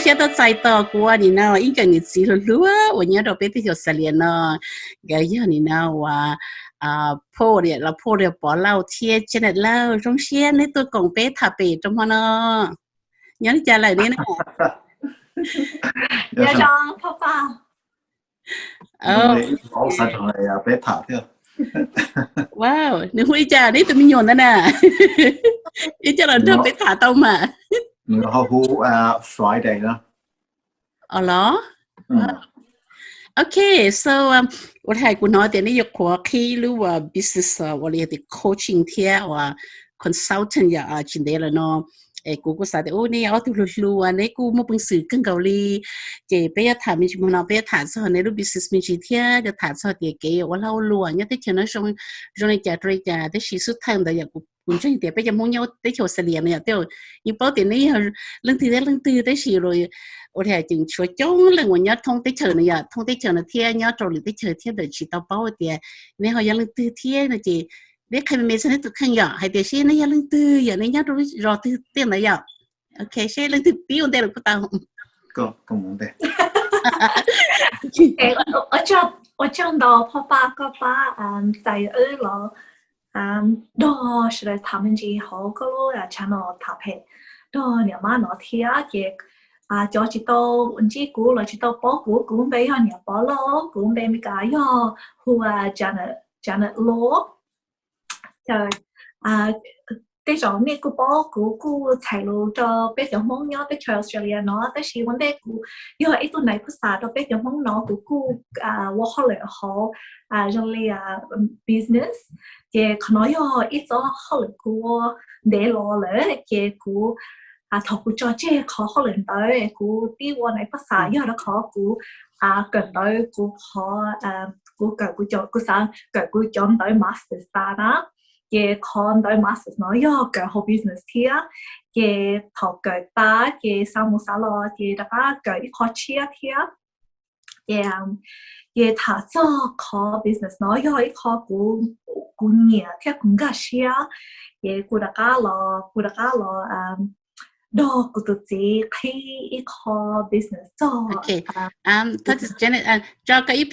些都在到过你呢，应该你记录录啊，我伢都别的就十年了，个样你呢话破了了破了把老贴Janet Lor trong xe này tôi còn bé thà bể trong hoa nó nhớ đi trả lời đi nè. Dạ chào Papa. Bảo sao thằng này bé thả thế? Wow, nếu huy trả đi tụi mình nhổn đó nè. Ý cho là được bé thả tao mà. Nó hú Friday đó. Đó. Okay, so 我睇過我哋呢個過去如果 business 我哋嘅 coaching 貼或 consultant 呀之類啦咯，กูก็สัตว์โอ้เนี่ยเอาตัวรู้ว่าเนี่ยกูมาเป็นสื่อกันเกาหลีเจ๊ไปถามมีชิมนเอาไปถามสอนในรูป business มีชีเทียจะถามสอนเด็กเกี่ยวว่าเราล้วนเนี่ยที่เชื่อนะตรงในจ่าตรีจ่าที่ชีสุดทางแต่อย่างกูช่วยเด็กไปจะมุ่งเยาที่เชื่อเสลียเนี่ยเดี๋ยวยิ่งเป้าเดี๋ยวนี้เรื่องที่ได้ชีเลยโอ้แท้จึงช่วยจ้องเรื่องวันนี้ท่องที่เชื่อเนี่ยท่องที่เชื่อเนี่ยเทียเนี่ยตรงหรือที่เชื่อเทียเดี๋ยวชีต่อเป้าเดี๋ยวเนี่ยเขายังเรื่องที่เทียนะเจ๊เด็กใครไม่สนิทตัวขันอย่างให้เดี๋ยวชีเนี่ยยังเรื่องที่อย่างนี้ยังรอที่เตี้ยนะอย่างOK， 现在是不用带了不当。够蒙的。我讲到爸在了，都是来他们这好个咯呀，像那搭配，都你妈那天也就知道我这股了，知道包股没有你包了，股没没干呀，或Janet Lor， 就แต่จอเนี่ยกูบอกกูใช้รู้จอเป็นอย่างห้องย่อเป็นชาวออสเตรเลียเนาะแต่ชีวันเด็กกูย่อไอ้ตัวไหนภาษาจอเป็นอย่างห้องเนาะกูว่าเขาเลยเขาจังเลยbusiness เจ้าขน้อยย่อไอ้จอเขาเลยกูเดลเลยเจ้ากูถอกูจอเจ้าเขาเลยเตยกูที่วันไหนภาษาย่อแล้วกูเกิดเตยกูกูเกิดกูจอกูสั่งเกิดกูจอมเตย master นะcái con đôi master nói yo cái whole business kia cái thọ cái ta cái sao một sao lo cái đó cái khó chia kia cái thà cho khó business nói yo cái khó của nhiều theo cũng cả chia cái của đó lo đó của tụi chị khi khó business cho okay thật ra nên cho cái ít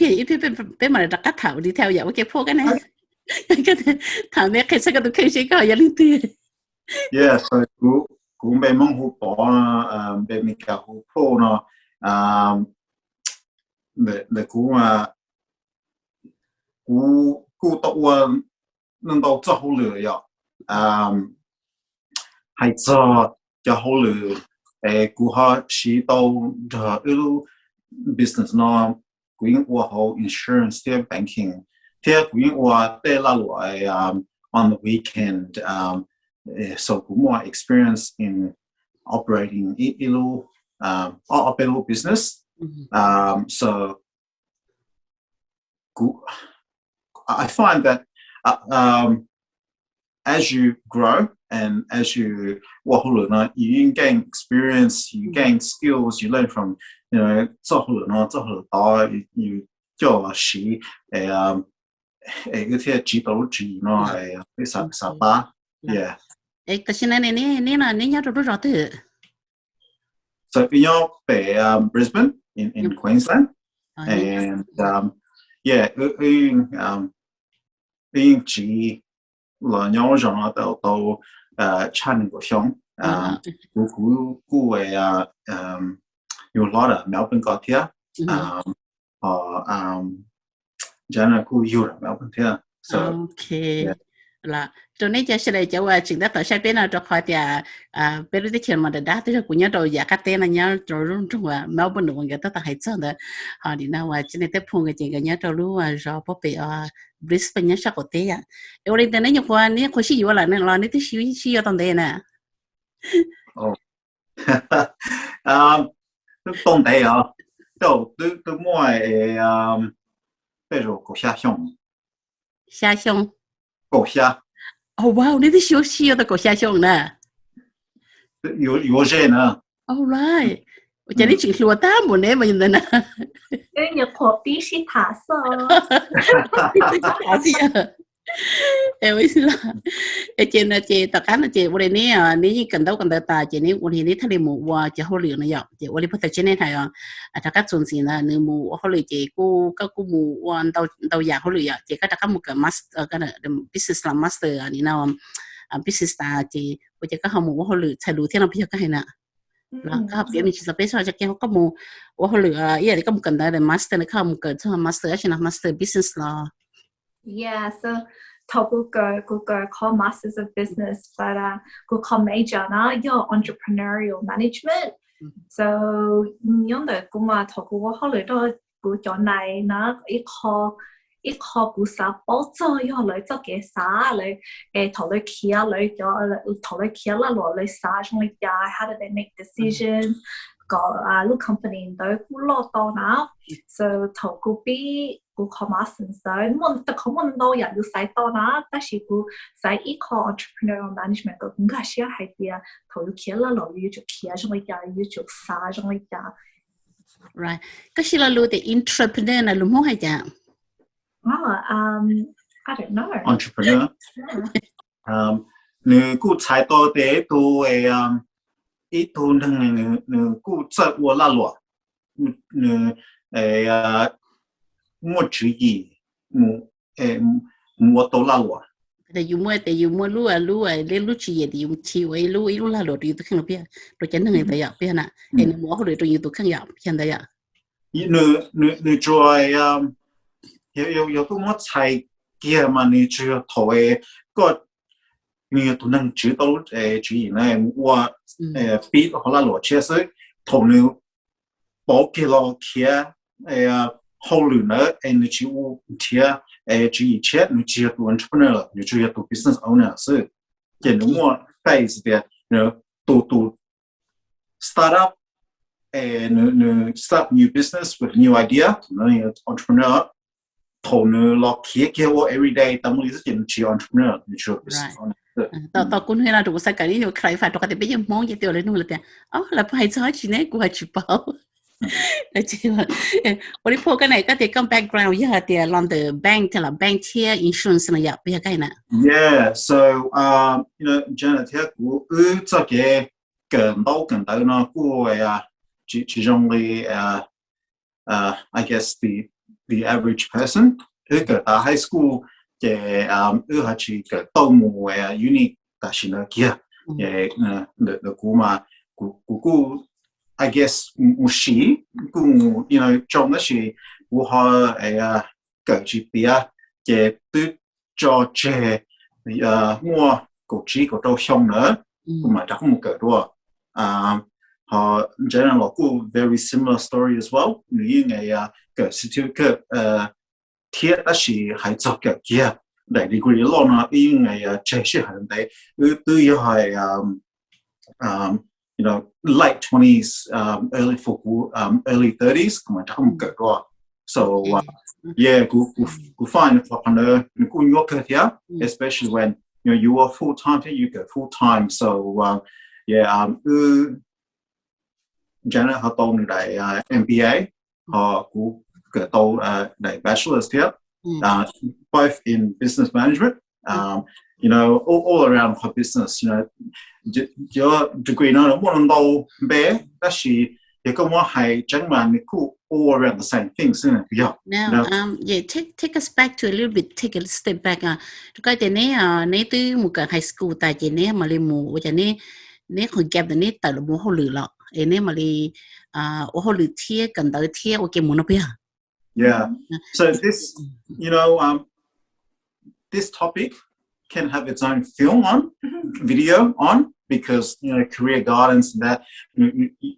bên mà đặt thảo đi theo dõi cái phố cái này thằng này cái sao cái tụi cái gì có liên tư yeah so cũng bên mong hụt bỏ bên mình cả hụt pro nó để cũng tao nên tao cho hỗ lừa vậy hay cho hỗ lừa cũng họ chỉ tao được business nó cũng qua hỗ insurance theo banking theo cũng qua để là loại on the weekend so cũng more experience in operating a business so I find that as you grow and as you you gain experience, you gain skills, you learn from you cho sĩ cái chỉ導chỉ nó cái sa ba yeah cái chuyện này là nhớ rõ từ so you know Brisbane in Queensland and yeah chỉ là nhau rằng nó tàu chăn của sống của nhiều lot ở Melbourne có thế Janet cũng yêu là Melbourne thế so okay là cho nên chỉ là cho chuyện đó tại sao bên nào cho khỏi thì bên đó chuyện mà đã tới cũng nhớ rồi giá cả tên là nhớ rồi luôn trong Melbourne được người ta hay chọn đó họ đi nào chỉ nên tiếp phong cái chuyện nhớ rồi luôn rồi bố bị Brisbane nhớ sao có thế à ở đây tên này nhiều quá này có gì vậy là nên là này thì xíu ở trong đây nè trong đây à đâu tôi mua bây giờ có虾熊狗虾 oh wow 你的小的狗虾熊呢有些呢 all right 我叫你去罗大木呢嘛现在呢因为你破壁是塔色塔色 em biết là trên là chị tất cả là chị bữa nay à nếu cần đâu ta chị nếu bữa nay thay một qua chị hỗ trợ này chị bữa nay bắt đầu trên này hay tất cả chuẩn gì là nếu một hỗ trợ chị cô một qua đâu giờ hỗ trợ chị tất cả một cái master cái là business là master này nào business là chị bữa chị có một hỗ trợ thay đổi thiên là bây giờ cái này là các bạn mình chỉ sẽ biết cho cái có một hỗ trợ ý là có một cần là master là có một cái cho master là master business là Yeah, so Google call Masters of Business, but Google major na your entrepreneurial management. So những đời cũng mà thọ Google họ lấy đó của chỗ này nó ít khó của xã bảo trợ yo lấy cho cái xã lấy thọ lấy kia lấy cho thọ lấy kia là lấy xã trong lấy giá how do they make decisions có lúc company tới cũng lo to nào so thọ của bi của commerce tới muốn tất cả muốn đâu ya được sai to nào但是của sai ít khó entrepreneurial management của cũng cái gì hay đi thọ lấy kia là lấy cho kia trong lấy giá lấy cho xã trong lấy giá right cái gì là lưu thì entrepreneur là luôn hay chả I don't know entrepreneur nếu cô sai to thế tôi ít thu nếu cô sợ của là lụa mua chữ gì mua tô là lụa tại dùng mua lúa lấy lúa chỉ thì dùng chiu ấy lúa là lúa thì tôi không biết tôi chẳng được người ta dạy biết nè nên mua họ để tôi dùng tôi không dạy hiện tại ạ nếu rồi有个我猜嘅嘛，你主要投嘅個你都能知道主要呢，我比好啦羅車所以投你保嘅咯嘅後來呢你只有嘅主要車你只要做 entrepreneur 你只要做 business owner 所以嘅你我 base 嘅你做 startup你 start new business with new idea 你 entrepreneur thầu nữa lo kia every day tâm lý rất chỉ entrepreneur như chưa tao cũng hay là tụi sai cái này khai phá tụi cái bây giờ mong gì tiêu lên luôn là tiền là phải cho chị này của chị bảo là chị là bây giờ cái này cái cái background giờ thì làm từ bank thì là bank here insurance này vậy bây giờ cái này yeah so you know Janet here của cho cái gần đâu nó của chỉ trong I guess the average person ở high school cái ở chỉ cái đầu mùa uni ta xin là kia the cú mà cú I guess mushi cú you know trong đó chỉ cú họ cái chỉ bia cái tự cho chế mua cổ chỉ cổ trâu xong nữa mà chắc không cái đó họ Janet Lor cú very similar story as well như ngày cái certificate thiết đã chỉ hay cho cái kia đại degree lo nó ý ngày chế sĩ hành đấy từ hồi you know late 20s early 30s mà chắc không cái đó so yeah go find a partner go your career especially when you know you are full time you go full time so yeah Janet họ tông đại MBA họ cũng cái tàu đại bachelor's here both in business management you know all around for business you know your degree nó muốn đâu bé đó là cái công việc hay chẳng mà mình cũng all around the same things isn't it now yeah take us back to a little bit take a step back cái tên này này từ một cái high school tại cái này mà lên một cái này hồi gap này tại là một hồi lửa lọ này mà đi hồi lửa thiê cần tới thiê ok muốn nó biết yeah so this you know this topic can have its own film on video on because you know career guidance and that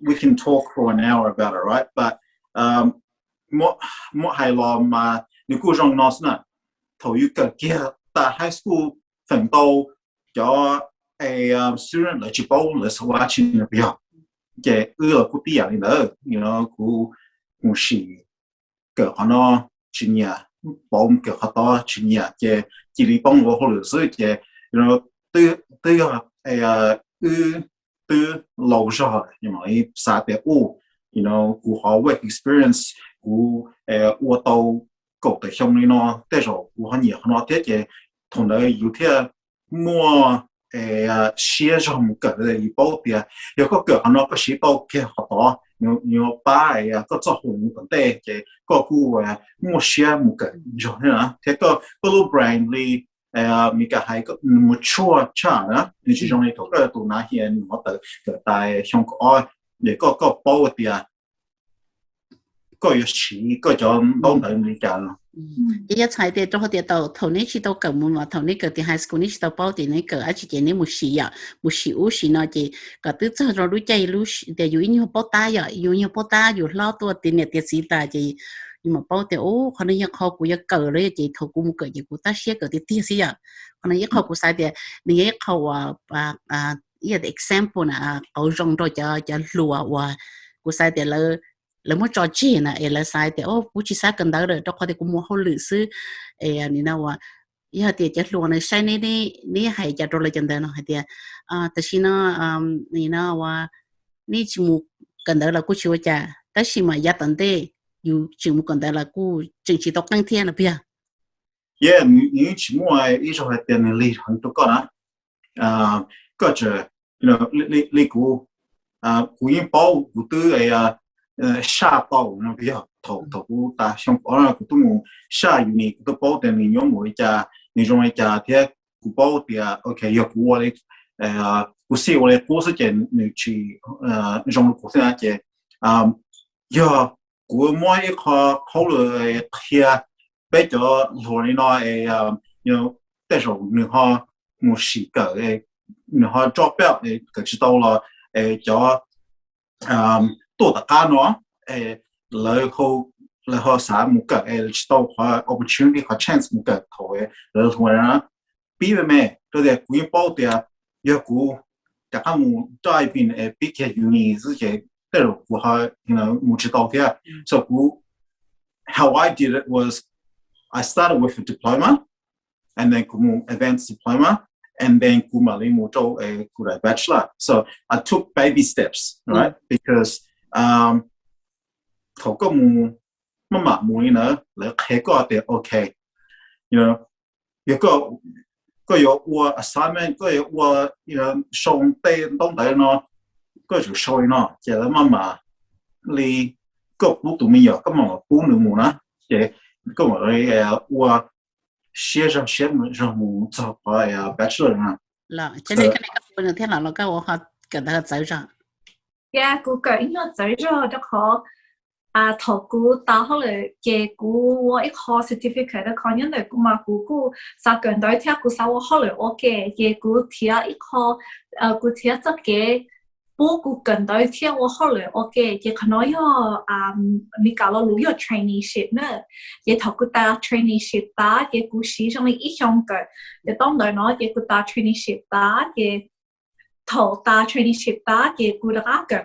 we can talk for an hour about it right but more hay lo mà nếu cô trong nó nè thầu yêu cầu kia tại high school phần đầu cho student là chỉ bảo là sao watching được biết cái là cô tí này nữa you know cô một sĩ cái nó chỉ nhà bảo cái đó chỉ nhà cái chỉ đi帮我或者是cái you know từ lâu rồi nhưng mà sao để you know cô họ work experience cô tôi cầu tới trong này nó tới rồi cô họ nhiều nó thế cái 同的有啲摸寫咗唔夠嘅一包啲，有個個可能個寫到嘅好多，有把個做紅個啲嘅個股摸寫唔夠咗啦，睇個老 brand 哩咪個係個唔錯差啦，你始終你同個度那些我哋但香港亦個包啲啊，個有時個就當然咪講咯。一才的都好的到头那去到根本嘛，头那个的 high school 那去到包的那个，而且的那没事呀，没事有事呢的，个都做着路在路的有因为包大呀，有因包大有老多的那的时代的，因为包的哦，可能要考古要够了的头古么个也古大些个的电视呀，可能要考古啥的，你要考一个 example 呢，搞用到就路啊，古啥的了。แล้วมั่วจอจีนะแล้วสายแต่โอ้ผู้ชิสากันได้เลยต้องคอยแต่กูมั่วเขาหรือซื้อนี่นะว่าอย่าเดี๋ยวจะลวงในใช้นี่ให้จะโดนเลยจังเดินเนาะเดี๋ยวแต่ชินะนี่นะว่านี่จิมุกันได้ละกูชิวจ้าแต่ชิมายัดตันเต้อยู่จิมุกันได้ละกูจึงชิตกตั้งเทียนนะพี่你จิมุ一直係電力很多個啦ก็จะ你กูกูยิ่ง包กูตื้下包那比較頭大上包啦，佢都冇下雨呢，佢都包定你用每家，你用一家啲佢包啲，OK， 要估我哋估試我哋估時間你去用估先一隻，要估每一個考慮啲，比咗落嚟呢要帶上你可冇時間你可做表佢知道啦，咗多大家喏，然後啥冇個知道話 opportunity 和 chance 冇個頭然後同人比咩，都係古包啲要古大家冇在邊比起uni自己對路古下冇知道嘅，所以古 how I did it was I started with a diploma and then 古冇 advanced diploma and then 古埋你冇做古嚟 bachelor, so I took baby steps, right? Because頭個冇乜冇呢，你睇個嘅 OK， 有個有我 assignment， 個有我上帝當地咯，個就衰咯，就係乜你個補到咩嘢，咁我補你冇啦，嘅咁我寫上冇做bachelor 啦。là cho nên cái này các bạn thế là các bạn cần phải giải ra. Yeah, cô kể nó giải ra đó khó. Thọ cô ta họ là cái cô ít khó certificate đó khó nhân là cô mà cô sao cần đối theo cô sao họ là ok cái cô theo ít khó cô theo tất cái bố cô cần đối theo họ là ok cái khó nói mình cả là lúa traineeship nữa cái thọ cô ta traineeship ta cái cô sĩ trong này ít trong cái cái tóm lại nói cái cô ta traineeship ta cái thọ ta traineeship ta cái cô đã cái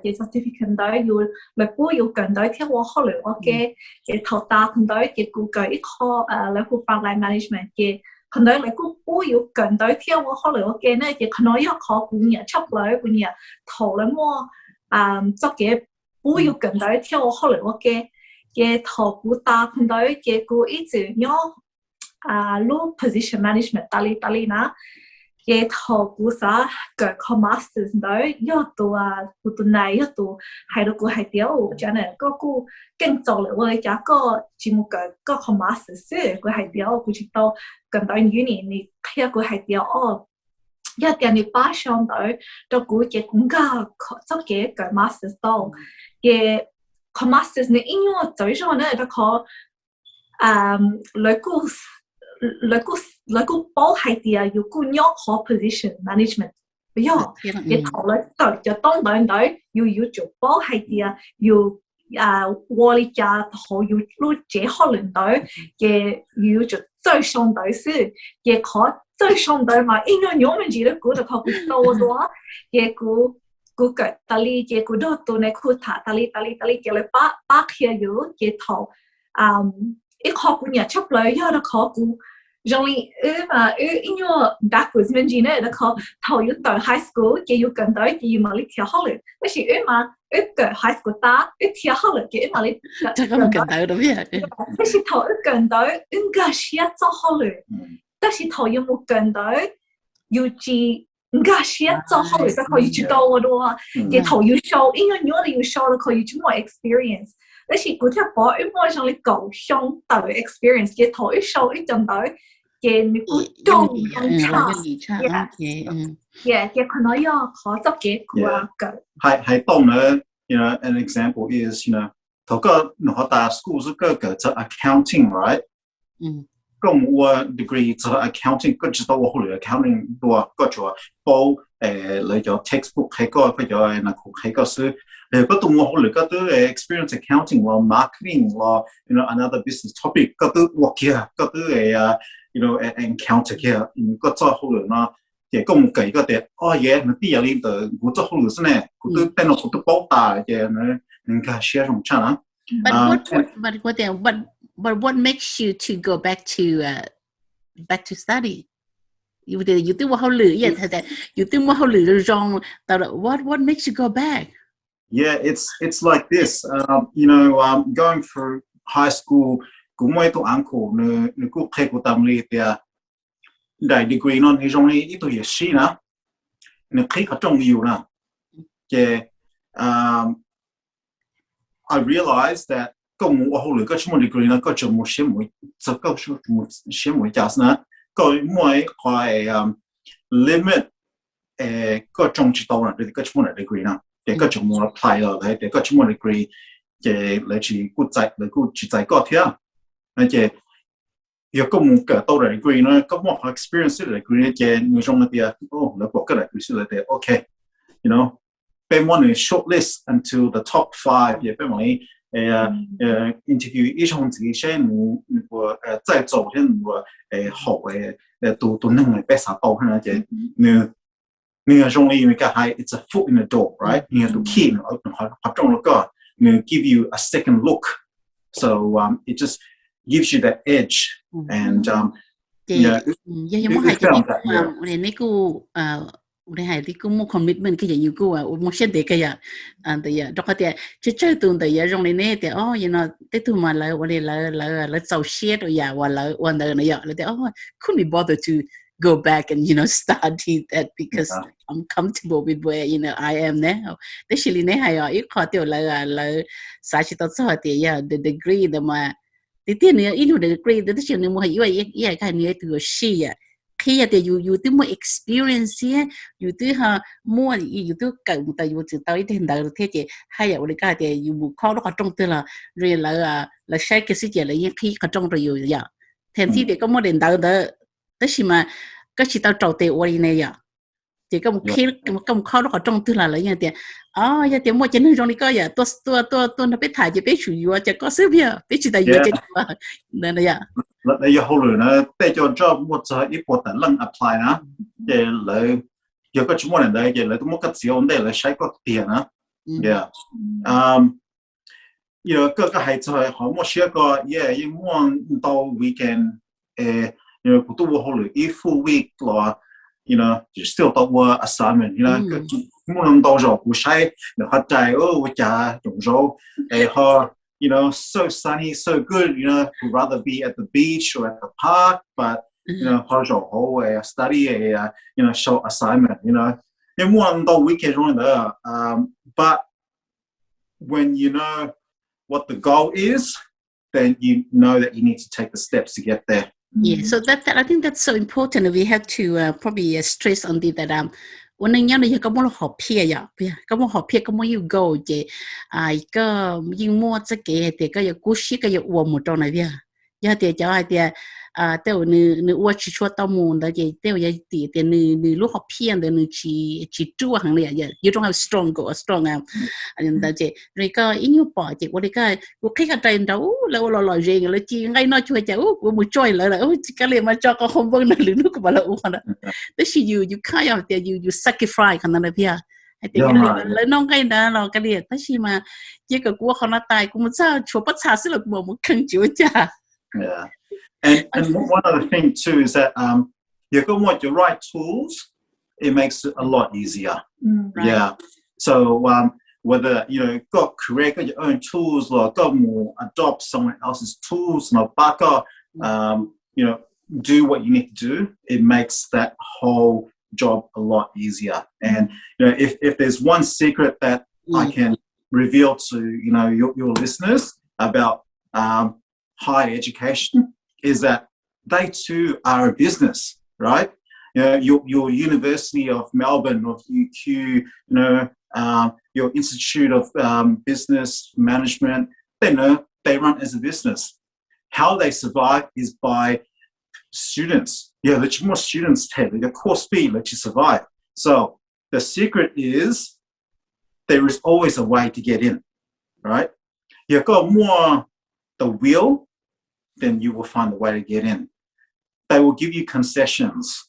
certificate đó yêu là cô yêu cần đối theo họ là ok cái thọ ta cần đối cái cô cái ít khó là cô frontline management cái còn đấy là cô yêu cần đối theo họ là ok nữa cái nói khó cũng nhớ chấp lại cũng nhớ thọ là mua cho cái cô yêu cần đối theo họ là ok cái thọ cô ta còn đấy cái cô ít chữ nhớ low position management ta li na cái thọ cô sa cái masters đấy nhớ tụi này nhớ tụi hai đứa cô hai tiểu cho nên cô kinh doanh lại với cả có chỉ một cái masters cô hai tiểu cô chỉ tao cần tới uni này theo cô hai tiểu giờ tiền này ba xong tới cho cô chỉ cũng có cái masters đó cái masters này in nhau tới rồi nữa đó có lấy cô bảo hai tia yêu cô nhớ khó position management bây giờ cái thọ lấy tới cho tông tới yêu chụp bảo hai tia yêu quality cha họ yêu lúc chế họ lên tới cái yêu chụp最上tới是cái khó最上tới mà in nhau mình chỉ được cô được học tốt đó cái cô cái tali cái cô đó tụi này cô thả tali cái lấy ba kia yêu cái thọ ít khó cũng nhà chấp lấy giờ đó khó cũng rồi mà in nhau backwards mình chỉ này đó khó thầu yêu tới high school cái yêu cần tới cái yêu mà lịch theo học rồi但是mà cái high school ta theo học rồi cái mà lịch chắc có cần tới đâu vậy但是thầu cần tới cái sẽ cho học rồi 但是头有冇跟到，有知唔家些做好嚟就可以知道嘅咯。嘅頭要 show，因為如果你要 show 咧，可以做more experience。但是嗰條波，因為上你夠相對 experience 嘅頭一 show 一陣到嘅你個中差，yeah，嘅可能要可執嘅佢啊個。係當然 ，you know an example is you know 頭個我大 school 是個做 accounting，right？ 咁我 degree 做 accounting， 個知道我後來 accounting 多個做報你做 textbook 係個佢做嗱係個書。嗰度我後來嗰都experience accounting 或 marketing 或 you know another business topic 嗰都 work 嘅，嗰都you know encounter 嘅，嗰做後來啦，嘅咁計嗰啲哦嘢，你啲嘢呢度我做後來先咧，嗰都等我都包大嘅，你家 share 同親啊。But what makes you to go back to study? You do what you do what wrong. What makes you go back? Yeah, it's like this. You know, going through high school, cũng mấy tụi uncle, nó cũng thấy của tâm lý thì đại degree nó thì trong này ít tụi gì nè, nó thấy khá trọng yếu nè. Cái I realized that có một hồi cái chúng mình degree nó có chừng một số mũi, có một số mũi giá nè, có mỗi cái limit có trong chỉ tao nè, cái chúng mình degree nè. Để có chúng mình apply rồi, để có chúng mình degree, để lấy chỉ cút giải, lấy cút chỉ giải có thế, nên chỉ, giờ có một cái tao degree nó có một experience degree, để người trong cái tiệt, oh, lấy bộ cái degree để okay, you know, bên mình shortlist until the top 5, để bên mình interview 一种这些我在做些我好都能来被啥到那些你容易个还 it's a foot in the door, right? You have to keep open 合中了个give you a second look, so it just gives you that edge and yeah mo hai cái này cô này thì cũng một commitment cái gì cũng một số đề cái ya thì đó cái thì chơi tuần thì trong này thì you know cái thứ mà là giàu share rồi ya và là wonder này ya thì couldn't be bothered to go back and you know study that because I'm comfortable with where you know I am now. Actually, này hay ít khó tiêu là sai chỉ tao sao thì the degree the mà thì tiền này ít the degree the chuyện này mua hay cái này từ shi ya khi thì you từ mua experience ya you từ mua you từ cái một tại you từ tao ít hiện đại thế chứ hay ở cái thì you mua khó đó trong từ rồi là sai cái sự là những khi có trong rồi ya thêm thì có một hiện đại đó tất nhiên mà cái chỉ tao trâu tê ori này ya chỉ có một khi một khó đó trong từ là như thế giờ thì mua chân trong này có ya tôi nó biết thải chỉ biết chủ yếu chỉ có sự việc biết chỉ tại yếu chứ nên là ya là giờ hồi rồi nó để cho một số ít bộ tận lần apply nữa để lấy giờ có chúng mình đây để lấy một cái gì để lấy sai có tiền nữa yeah you know cái hay cho họ một số cái yeah you want到 weekend you know cũng tu hồi rồi ít full week là you know still do work assignment you know muốn到rồi cũng sai để họ chạy ở nhà trong rồi họ you know so sunny so good you know would rather be at the beach or at the park but you know họ rồi họ study a you know short assignment you know nhưng muốn到 weekend rồi đó but when you know what the goal is then you know that you need to take the steps to get there. Yeah, so that I think that's so important. We have to probably stress on that. When you know you có muốn học phía ya, có muốn học phía có muốn you go chứ, cái you mua cái thì cái cố sĩ cái uổng một trong này vậy. Giờ thì cho ai thì tao nữ uổng chỉ cho tao muốn đó chứ, tao giờ thì nữ lúc học phía thì nữ chỉ chú hàng này vậy. You don't have strong anh đó chứ. Rồi cái in you bỏ chứ, cái khi cái trên đó là riêng là chỉ ngay nói chui chứ, một trôi là cái này mà cho cái không vâng là nữ cũng bảo là uổng đó. That's you kind of you sacrifice cái này vậy. I think là nó cái đó là cái gì, tất nhiên mà chỉ có của họ nó tài cũng sao chùa bắt xa xí là một khăn chùa cha. Yeah, and one other thing too is that you got what your right tools, it makes it a lot easier. Right. Yeah, so whether you know got create your own tools or got more adopt someone else's tools, no baka, you know do what you need to do, it makes that whole job a lot easier. And if there's one secret that I can reveal to your listeners about higher education, is that they too are a business, right? Your University of Melbourne, of UQ, your Institute of Business Management, they run as a business. How they survive is by students. Let more students take the course fee, let you survive. So the secret is there is always a way to get in, right? You've got more the will, then you will find a way to get in. They will give you concessions.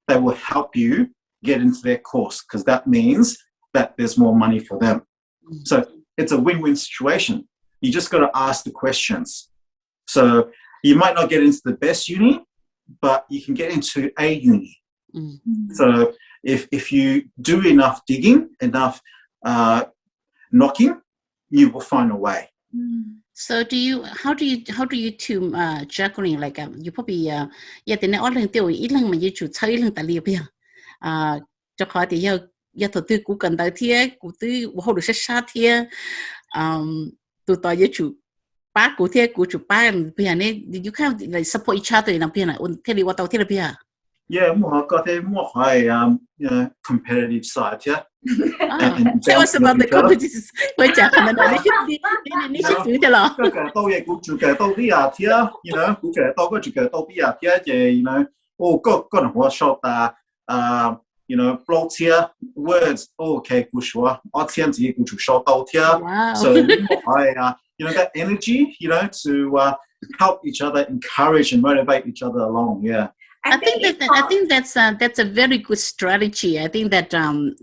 They will help you get into their course because that means that there's more money for them. So it's a win-win situation. You just got to ask the questions. So you might not get into the best uni, but you can get into a uni. So if you do enough digging, enough knocking, you will find a way. So how do you two juggling, like you probably then all lần tiêu ít lần mà you chủ chơi lần tài liệu bây cho khỏi thì giờ đầu tư cũng cần tới thế cũng tư hỗ được sát thế tụi tôi giờ chủ ba của thế của chủ ba bây giờ này you can like support each other nào bây giờ này thế thì what thế là bây giờ more có thể more high competitive side, Tell us about the competition. Quay trả khả năng này đi thử thế nào? Cái tôi vậy cũng chịu cái tôi đi à thế, cũng cái tôi có chịu cái tôi đi à thế, thì có nó hoa short blog here words okay cũng sure, ở trên gì cũng chịu short đâu thế, so that energy, to help each other, encourage and motivate each other along, I think that's a very good strategy. I think that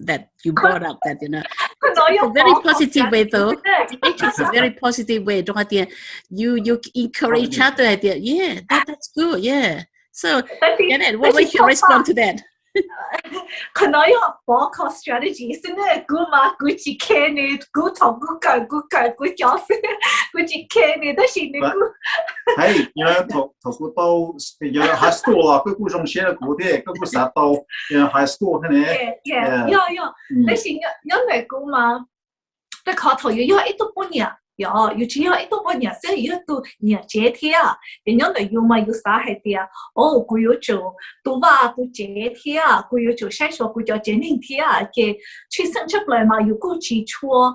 that you brought up that it's a very positive way though. It's a very positive way. You encourage each other. Yeah, that's good. Yeah. So Janet, what was your response to that? 佢攞一個火確 strategy 先咧，估嘛估住 can 你估同估強估咗先，估住 can 你都是你估。係，同估到high school 啊，佢估中學嘅估啲，佢估實到high school 嘅咧。你是因為估嘛，你考頭要一多半年。有只要一多半年，所以要到年節天啊，人家嚟要嘛要啥係啲啊？佢要做到話到節天啊，佢要做篩數，佢叫節年天啊嘅，催生出嚟嘛要估支出，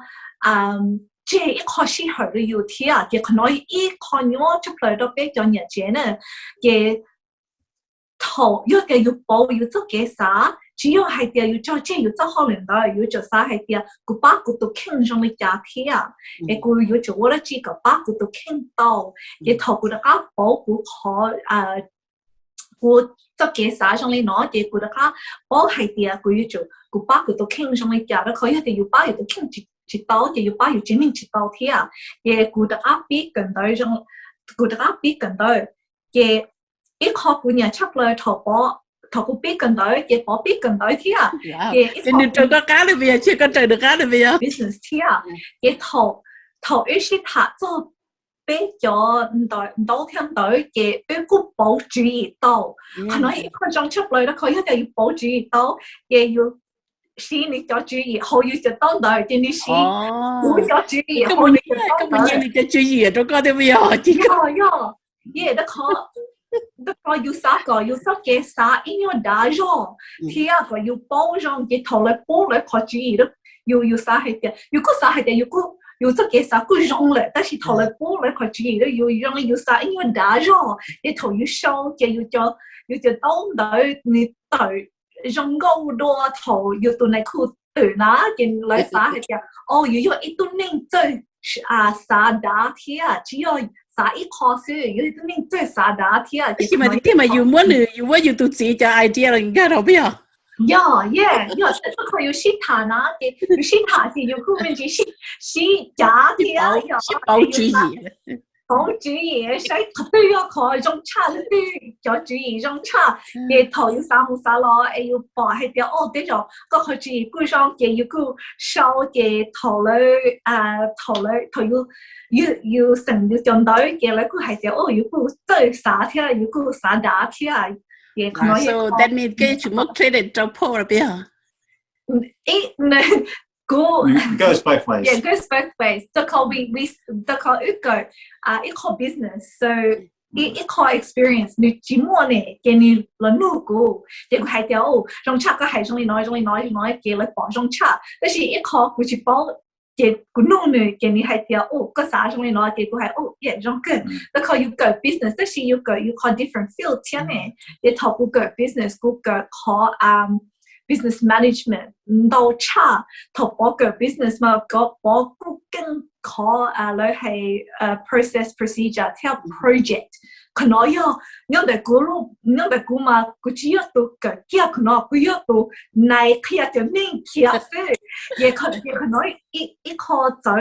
即係一開始係都要天啊，嘅可能一看咗出嚟都比較年節呢嘅頭，要嘅要報要做嘅啥？主要係啲要做，即係要做好領導，要做啥係啲，佢把佢都傾上嚟家庭啊，佢要做我哋知個把佢都傾到，嘅頭佢哋家保護好佢做嘅啥上嚟攞嘅，佢哋家保係啲，佢要做，佢把佢都傾上嚟家，佢一定要把佢都傾接到，嘅要把佢證明接到啲啊，嘅佢哋家比更多上，佢哋家比更多嘅一個半年出嚟頭保。Thọ cũng biết cần tới, chị bỏ biết cần tới thế à? Chị đừng trời có cá được bây giờ, chưa có trời được cá được bây giờ. Business thế à? Chị thọ ít sĩ thả cho biết cho đâu thêm tới, chị biết cũng bảo chú ý đâu. Họ nói ít con trong chấp lời đó, họ yêu bảo chú ý đâu. Chị yêu sĩ này cho chú ý, họ yêu cho đâu đời, chị đi sĩ cũng cho chú ý, họ yêu cho đâu đời. Các bạn nhìn cho chú ý ở trong có thế bây giờ. Yeah, đó khó. Đó yêu sao cái sao in your đã rồi thì có yêu bao rồi cái thầu lại bao lại khó chú ý đó yêu sao hay thế yêu có sao hay thế yêu cho cái sao cứ rong lại,但是thầu lại bao lại khó chú ý đó yêu sao in your đã rồi cái thầu yêu sâu cái yêu cho đông đợi你đợi rong câu đua thầu yêu tụi này khu từ ná cái lại sao hay thế yêu ít tụi nên chơi sao đã thế chỉ yêu啥一考试有一定最啥答题啊？起码你天嘛有么呢？有么有都自己家 idea 了，你看到没有？这可有些他拿的，有些他的有个问题是家的啊，是包主意。好主意嘅，所以對個佢種差對咗主意種差嘅頭要三冇三咯，誒要播係啲哦，對咗個佢主意估上嘅要估收嘅頭咧頭要成要將隊嘅咧估係啲哦要估最撒添，要估撒打添嘅可能。So that means 佢全部 credit 就破了邊。Goes both ways. Yeah, goes both ways. The call we eco business. So eco experience. 你只麼呢？嘅你來努個，嘅佢係掉，種差個係種你攞嘅來幫種差。但是eco佢只包嘅個努呢，嘅你係掉哦，個啥種你攞嘅佢係哦，嘢種嘅。The call you go business，但是you go different field 添呢，你頭個 go business，個 call business management 唔到差，同我個 business 嘛，我個更可嚟係process procedure 條 project，可能要哋估咯，哋估嘛，佢只要到個嘢，可能佢要到內佢就明佢嘢，可能一個走。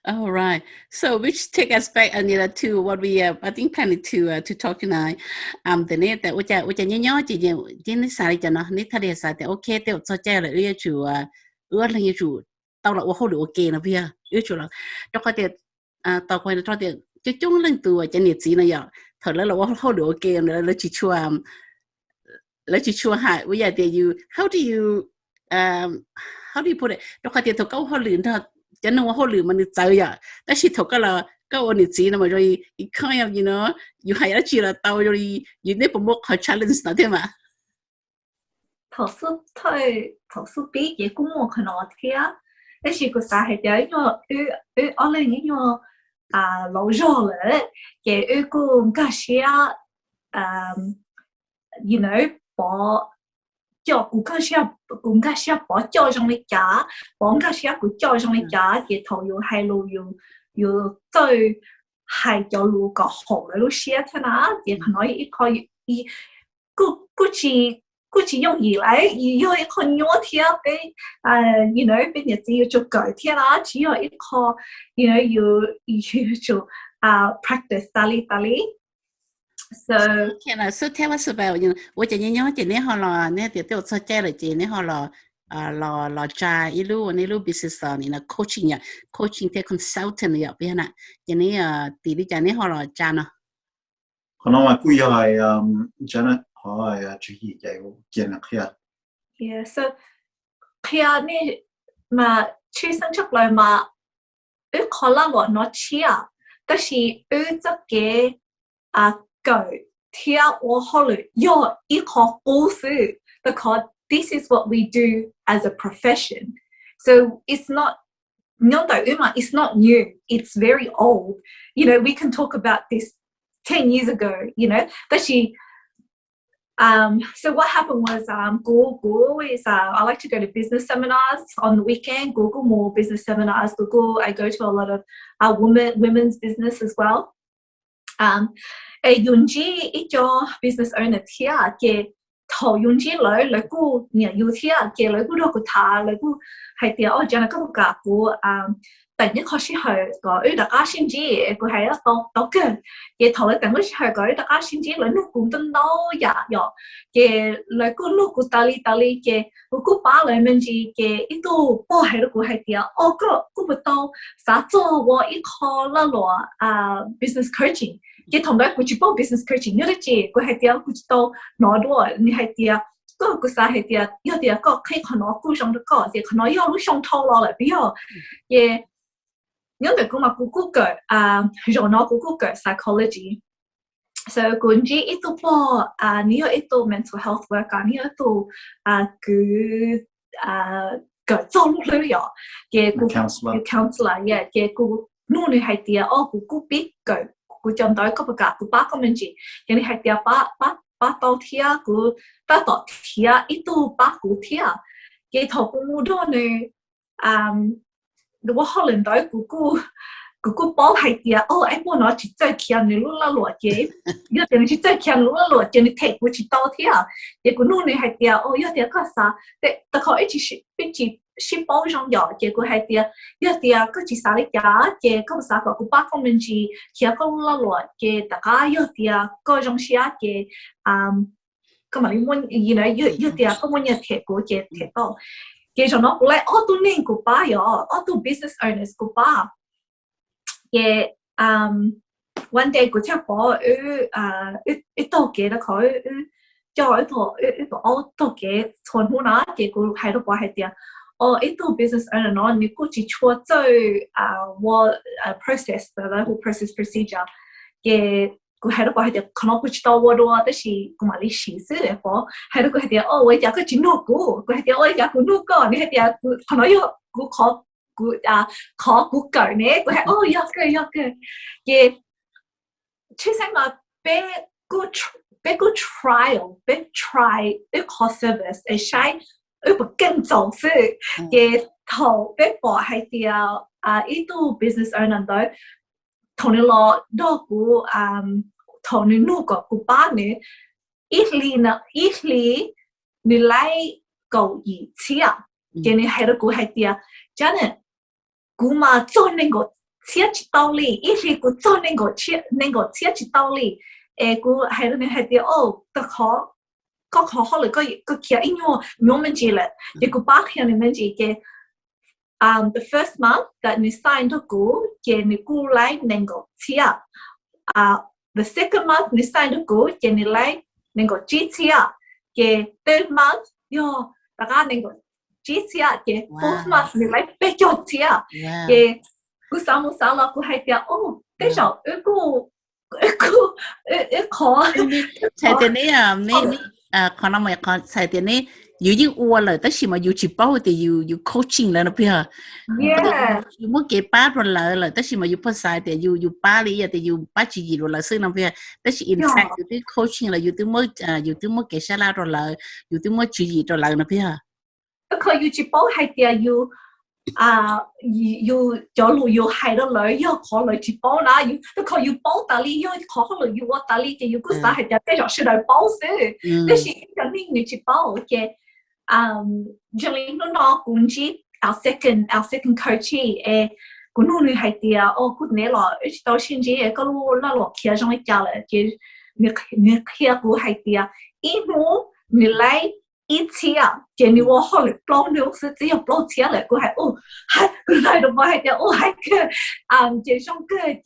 All right. So which take us back Anita to what we I think planning to talk tonight. The net that which nhỏ chỉ những sai cho nó nít thay sai thì okay tiêu cho chơi là ưa chủ ưa là như chủ tao là ưa okay nó bia ưa chủ là đó có thể tao quay nó cho tiền chứ chúng lên từ cho nhiệt gì này giờ thật là ưa okay là chỉ chua hại bây giờ thì how do you put it đó có thể tao câu ưa luyện thôi cho nên họ lừa mình chơi à,但是头个了，个我你知道嘛，所以一看要you know，有还要去了到所以有那不么好 challenge 那对嘛？頭先比嘅估我可能聽，但是個啥係點？因為我哋因為老咗咧，嘅個家些you know 把。叫顧客先把教上嚟假，幫佢先個教上嚟假嘅頭要係路要最係有路個好嘅路寫出啦，亦可能一個估計用以來要一個nhỏ條俾you know 俾日子要做改條啦，只要一個 you know 要做practice 打理。So okay là so tell us about you know 我就nhỏ chỉ này họ là này thì tôi cho chơi là chỉ này họ là là cha ilu business này là coaching theo consultant vậy biết nè chỉ này tỷ lệ này họ là cha nó còn nó mà quy hoạch Janet họ là chủ yếu cái kiến là kia. Yeah, so kia này mà chuyên sinh chắc lại mà ước khó là nó chia,但是ước chắc cái Go theo我好了要一個公司 because this is what we do as a profession. So it's not it's not new. It's very old. You know, we can talk about this 10 years ago, you know. But so what happened was Google always I like to go to business seminars on the weekend. Google more business seminars. I go to a lot of women's business as well. Dùng chi ít cho business owner thia cái thầu dùng chi lợi cú nhà yêu thia cái lợi cú đó của thà lợi cú hay tiệt ở trên cái cả của tại những khó sĩ hơi có ở đặc á sinh chi của hay là tao cái thầu lợi tại những hơi có ở đặc á sinh chi lợi nước cũng tân đâu dạ cái lợi cú nước của tali cái cú ba lợi mình chi cái ít tu bao hay là của hay tiệt ở cái cú bắt đầu sáng cho tôi ít khó là business coaching cái thông đó của chị bảo business coaching nhớ đấy chị của hai tiệt của chị tao nói đùa như hai tiệt có của sao hai tiệt yêu tiệt có khi họ nói của trong đó có thì họ nói yêu lúc trong thâu lo lại bây giờ cái nhớ được của mà của Google rồi nó của Google psychology so của chị ít tu bảo nhiều ít tu mental health worker nhiều tu cứ cái cho lúc đấy rồi cái counselor yeah cái củaนู่นhai tiệt của biết cái của trong đó có cả của bác của mình chị, cái này hay tiệt bác tao thia của bác tao thia ít tu bác của thia, cái thầu của mua đồ này, đúng họ lên đó của cô bảo hay tiệt em muốn nó chỉ chơi kia này lúc là lụa chế giờ tiền chỉ chơi kia lúc là lụa chế này thiệt của chỉ tao thiệt giờ cô nuôi này hay tiệt giờ tiệt có sao để ta khỏi chỉ bảo trong nhỏ giờ cô hay tiệt giờ tiệt có chỉ sao đấy giờ có sao cô bắt con mình chỉ kia có lúc là lụa chế tất cả giờ tiệt có trong xe giờ có mà liên quan gì nữa giờ tiệt có muốn nhà thiệt của chế thiệt tao giờ cho nó lại tụi nên cô ba tụi business owners cô ba yeah, one day cô theo bỏ ít tổ kế đó khỏi cho ít tổ kế thuần hú nó thì cô hay được bỏ hay tiền ít tổ business owner nó nếu cô chỉ chua chơi process the whole process procedure yeah cô hay được bỏ hay tiền còn nó cô chỉ tao qua đó đó là cô mà lấy xí xứ để bỏ hay được cô hay tiền vậy giờ cô chỉ nuôi cô hay tiền giờ cô nuôi con hay tiền còn nó yêu cô khó khó cú cởi nè, cô hay okay, yeah, chứ sao mà bé cô try khó service, sai, bậc kinh trọng sự, yeah, thầu bé bỏ hay thì ít tu business owner đó, thầu nên lo đó cô thầu nên nuôi cô ba nè, ít li nên lại cầu gì chia, cho nên hay đó cô hay thì Janet cú mà cho nên có chia chỉ đạo lý, ít thì cú cho nên có chia chỉ đạo lý, cú hay là hay điều tất khó rồi có kia ít nhau mình chỉ là, thì cú bắt hiện mình chỉ cái the first month that你 sign 到cú, cái你cú来能够chia, the second month 你 sign 到cú, cái你来能够只chia, cái third month yo大家能够chỉ chia cái fourth month mình lại bé cho chia cái cứ sao là cứ hay tiệt cái sao khó sai tiền này còn năm còn sai tiền này dù như uo lời tất nhiên mà dù chỉ bảo thì dù coaching là nó bây giờ dù muốn cái ba rồi lời tất nhiên mà dù phát sai thì dù ba lý thì dù ba chỉ gì rồi là xưa năm bây giờ tất nhiên in fact dù coaching là dù từ mới cái sao là rồi lời dù từ mới chỉ gì rồi lời nó bây giờ có yêu chỉ bảo hay tiệt yêu cho lũ yêu hay đó lời yêu khó lời chỉ bảo na yêu có yêu bảo ta li yêu khó lời yêu ta li thì yêu cứ sao hay tiệt cái đó sẽ lời bảo chứ thế thì cho nên người chỉ bảo cái cho nên nó cũng chỉ our second coachee cũng nuôi hay tiệt cũng nè là tao xin chỉ cái lũ là lũ kia trong cái nhà là cái người kia cũng hay tiệt ít nữa người lại ít chia, chỉ nếu mà họ lại bao nhiêu sự chỉ có bao chia lại, cô hay cái này đâu phải là hay cái, chỉ trong cái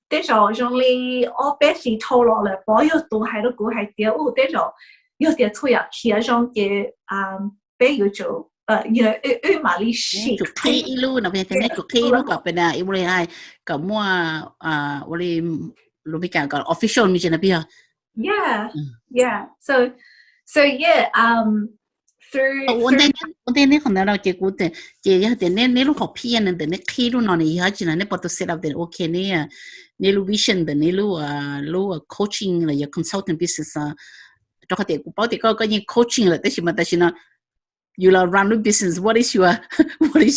thế rồi trong li bé chỉ thâu lọ lại, bao nhiêu tuổi hay đó cô hay cái, thế rồi,有点错呀，其中嘅bé有做mà li shi，做 K 一路那边天天做 K 一路嗰邊啊，因為係咁我哋路邊講 official 咪就那邊啊。Yeah. So yeah, through 我哋可能เราจะกูแต่จะแต่เนี่ยลูกของพี่นั่นแต่เนี่ยขี้ลูกนอนนี่ฮะจีน่ะเนี่ยพอตัว set up แต่โอเคเนี่ยลูก vision แต่เนี่ยลูก coaching เลย consultant business ตัวเขาแต่กูบอกแต่ก็ยัง coaching เลยแต่ใช่นะ you are run business what is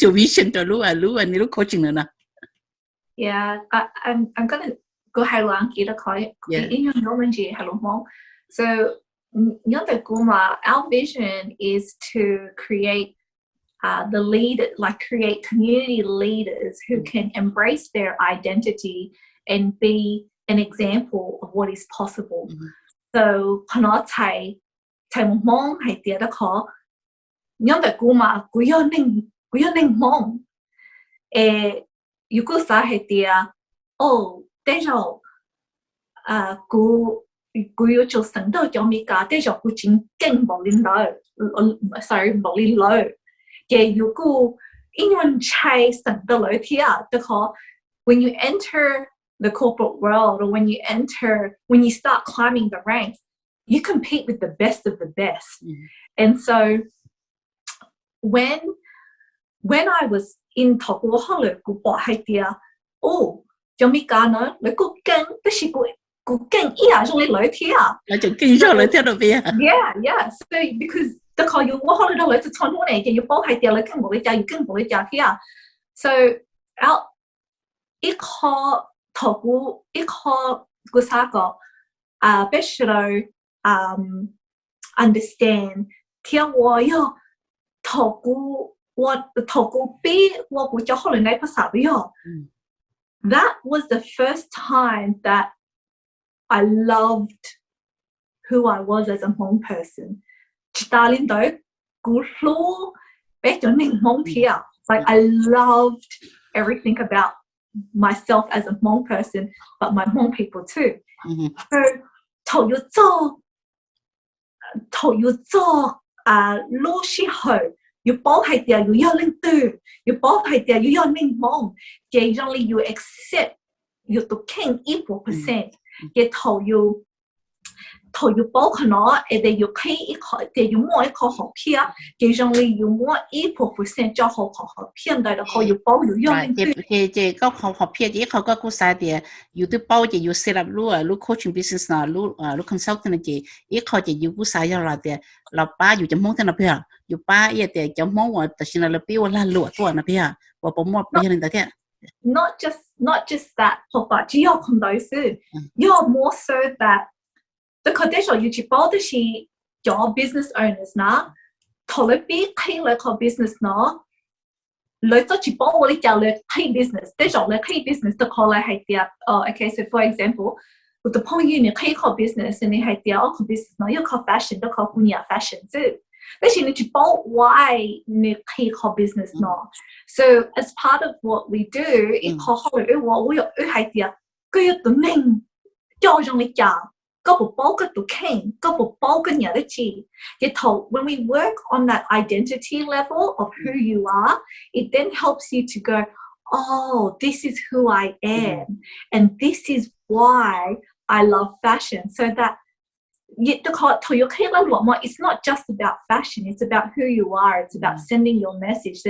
your vision ตัวลูกอันนี้ลูก coaching เลยนะ Yeah, I'm gonna go 係兩幾多佢，應用咗乜嘢係兩方。So 因為估嘛 our vision is to create create community leaders who can embrace their identity and be an example of what is possible. So 可能齊夢係點得可？因為估嘛，估要寧夢，如果啥係點？這就估要做成都做咩㗎？這就估真勁無理來，sorry 無理來嘅。如果英文差成都來聽啊，就可 when you enter the corporate world or when you start climbing the ranks, you compete with the best of the best. And so when I was in 讀過後來估博係點？做咩㗎呢？你估勁，但是估勁一下仲你來聽啊？我就經常來聽到邊啊 ？Yeah. So because 的確要我可能都來自傳統嚟嘅，要幫係掉你更冇你教，要更冇你教聽啊。So 一個頭股一個個啥個必須要understand 聽我要頭股我頭股比我估咗可能你不識咗。That was the first time that I loved who I was as a Hmong person. 大年對估咯，俾咗檸檬貼。Like I loved everything about myself as a Hmong person, but my Hmong people too. So 頭要做老師去。要包係掉要有零度，要包係掉要有檸檬，嘅讓你要 accept 要到傾1%嘅頭要包佢攞，誒哋要傾一個，嘅要摸一個好片，嘅讓你要摸1%就好片，但係佢要包要有零度。嘅個好片，嘅佢個故事嘅要對包嘅要 set up 路 coaching business 嗱路 consulting 嘅，一個嘅要故事要啦嘅，老爸要就摸得那邊。อยู่ป้าแต่จะมองว่าแต่ฉันเราพี่ว่าลาหลวตัวนะพี่ว่าผมมองไปยังไงแต่ not just that พอปะที่ยอคนใดซื้อยอ more so that the condition อยู่ที่包的是ยอ business owners นะถอยไป開เลย個 business เนาะเลยจะที่包我哋叫เลย開 business แต่就เลย開 business 的可能係啲okay so for example 我的朋友你開個 business 你係啲個 business เนาะ有個 fashion 都個姑娘 fashion 啫但是你去包 why 你開個 business 呢 so as part of what we do 一個好嘅我有係啲佢要到明教讓你教嗰部包嗰度傾嗰部包嘅人都知嘅頭 when we work on that identity level of who you are it then helps you to go oh this is who I am and this is why I love fashion so that it's not just about fashion it's about who you are it's about sending your message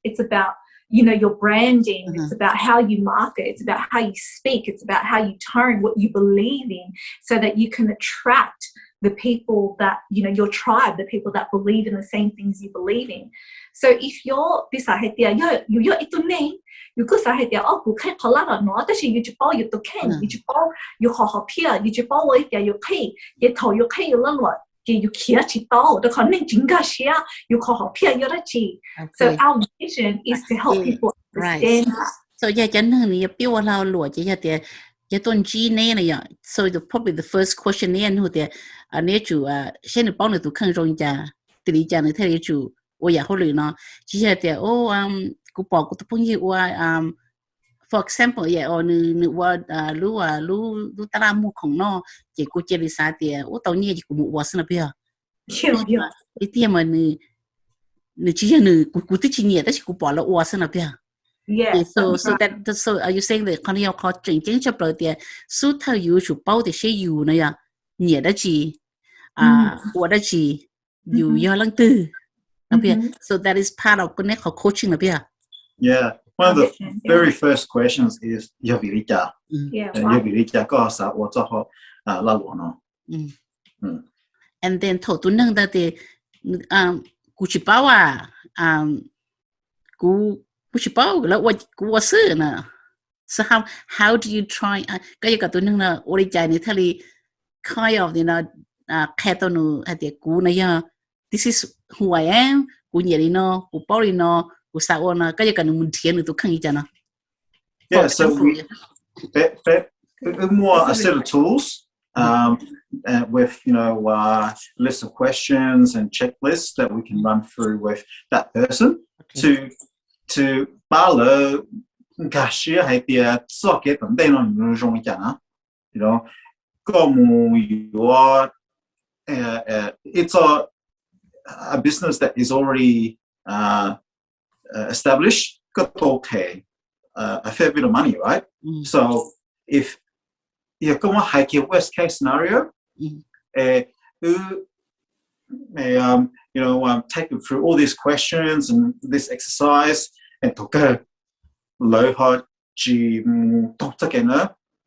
it's about your branding it's about how you market it's about how you speak it's about how you tone what you believe in so that you can attract the people that your tribe the people that believe in the same things you believe in so if you're bisa hetia you itu name you cứ say hetiaกูแค่พอละเนาะแต่是 you จะ包 you ตัวแค่ you จะ包 you 好好片 you จะ包我一点 you 可以也头 you 可以了了嘅 you 起起到的可能真噶是啊 you 好好片 you 得知 so our mission is to help people understand that so อยากจะนึงนี่พี่ว่าเราหลวจะอยากจะต้นจีเนี่ยนะ so probably the first question เนี่ยหนูแต่อันนี้จู่เช่นป้องหนูตัวข้างตรงจะตีจะในเท่านี้จู่我也好เลยเนาะที่จะแต่กูบอกกูต้องพูดว่าfor example อย่างนึกว่ารู้ตารางมุขของน้องเจ้ากูเจริญสาเดียตอนนี้กูมุ่งว่าสนับเพียไอ้ที่มันนึกที่จะนึกกูที่จริงเนี่ยแต่กูบอกแล้วว่าสนับเพีย so are you saying that คนที่เขาจริงๆจะเปิดเดียสุดท้ายอยู่ชุบเป้าแต่เชื่ออยู่เนี่ยเนี่ยได้จีว่าได้จีอยู่ย้อนหลังตื้อso that is part of คนนี้เขา coaching นะพี่ Yeah, one of the very first questions is 要不要加？要不要加？嗰時我做好拉羅咯。And then 頭端能得的กูชิ包กูชิ包แล้ว我是呢 so how do you try ก็อย่างกับตัวนึงนะ我哋ใจในทะเล kind of แค่ตัวนึงแต่กูเนี่ย this is who I am กูเนี่ยนี่เนาะกู包นี่เนาะกูสาวนะก็อย่างกับมึงเทียนตัวข้างอีจันนะ Yeah, so more a set of tools with list of questions and checklists that we can run through with that person to 把了假设係啲做嘅等等咯，唔容易講啊，個目有it's a business that is already established, got okay, a fair bit of money, right? So if you come on hike your worst case scenario, take them through all these questions and this exercise and to go low hot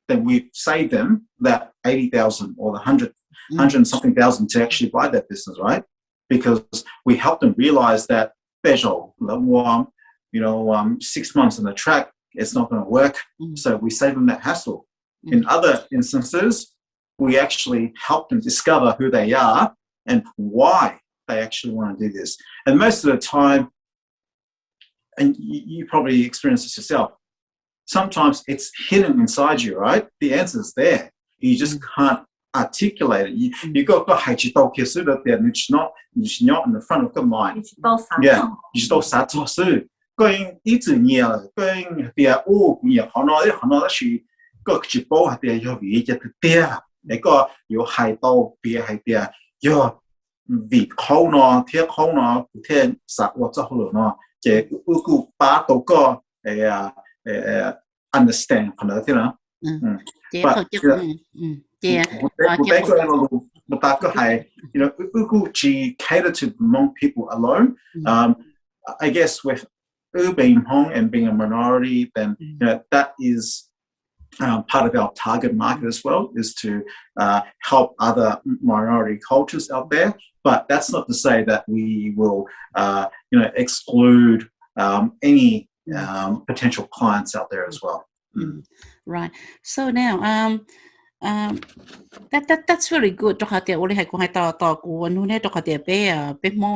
then we save them that 80,000 or the 100 and something thousand to actually buy that business, right? Because we help them realize that 6 months on the track it's not going to work. So we save them that hassle. In other instances, we actually help them discover who they are and why they actually want to do this. And most of the time, and you probably experience this yourself, sometimes it's hidden inside you, right? The answer's there. You just can't articulate it. You got to hide your kids so that it's not in the front of the mind. Yeah, you just don't start to see. Going easy near, going there, oh, yeah, how she got to both there, you have to there. They got your high dog, be a there, your vị khâu nó thiết khâu nó thiên sạc vật cho hulu nó chỉ cứ ba đầu có understand phần đó thế nào but ta có hay chỉ cater to Hmong people alone. I guess with being Hmong and being a minority, then that is part of our target market as well, is to help other minority cultures out there. But that's not to say that we will, exclude any potential clients out there as well. Right. So now, that's very good.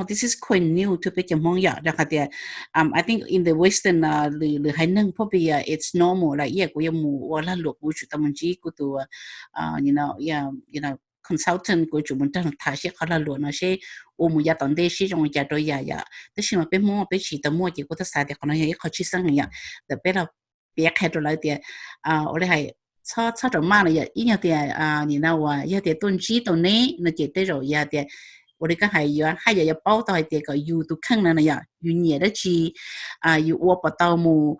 This is quite new to I think in the Western, it's normal. Like consultant của chúng ta thả sẽ khá là luôn nó sẽ ôm một tận đây sẽ trong một đôi thế nhưng mà bên mua bên chỉ tầm mua chỉ có thể xài được còn nó khó chịu sang này để bên là biết hết rồi thì ở đây hay cho trong mà này ý nhau thì giờ thì tuần chỉ tuần này nó chỉ tới rồi giờ thì ở đây cái hay giờ bao tao thì cái yêu tu khăng này yêu nhẹ đó chi yêu ô bắt tao mu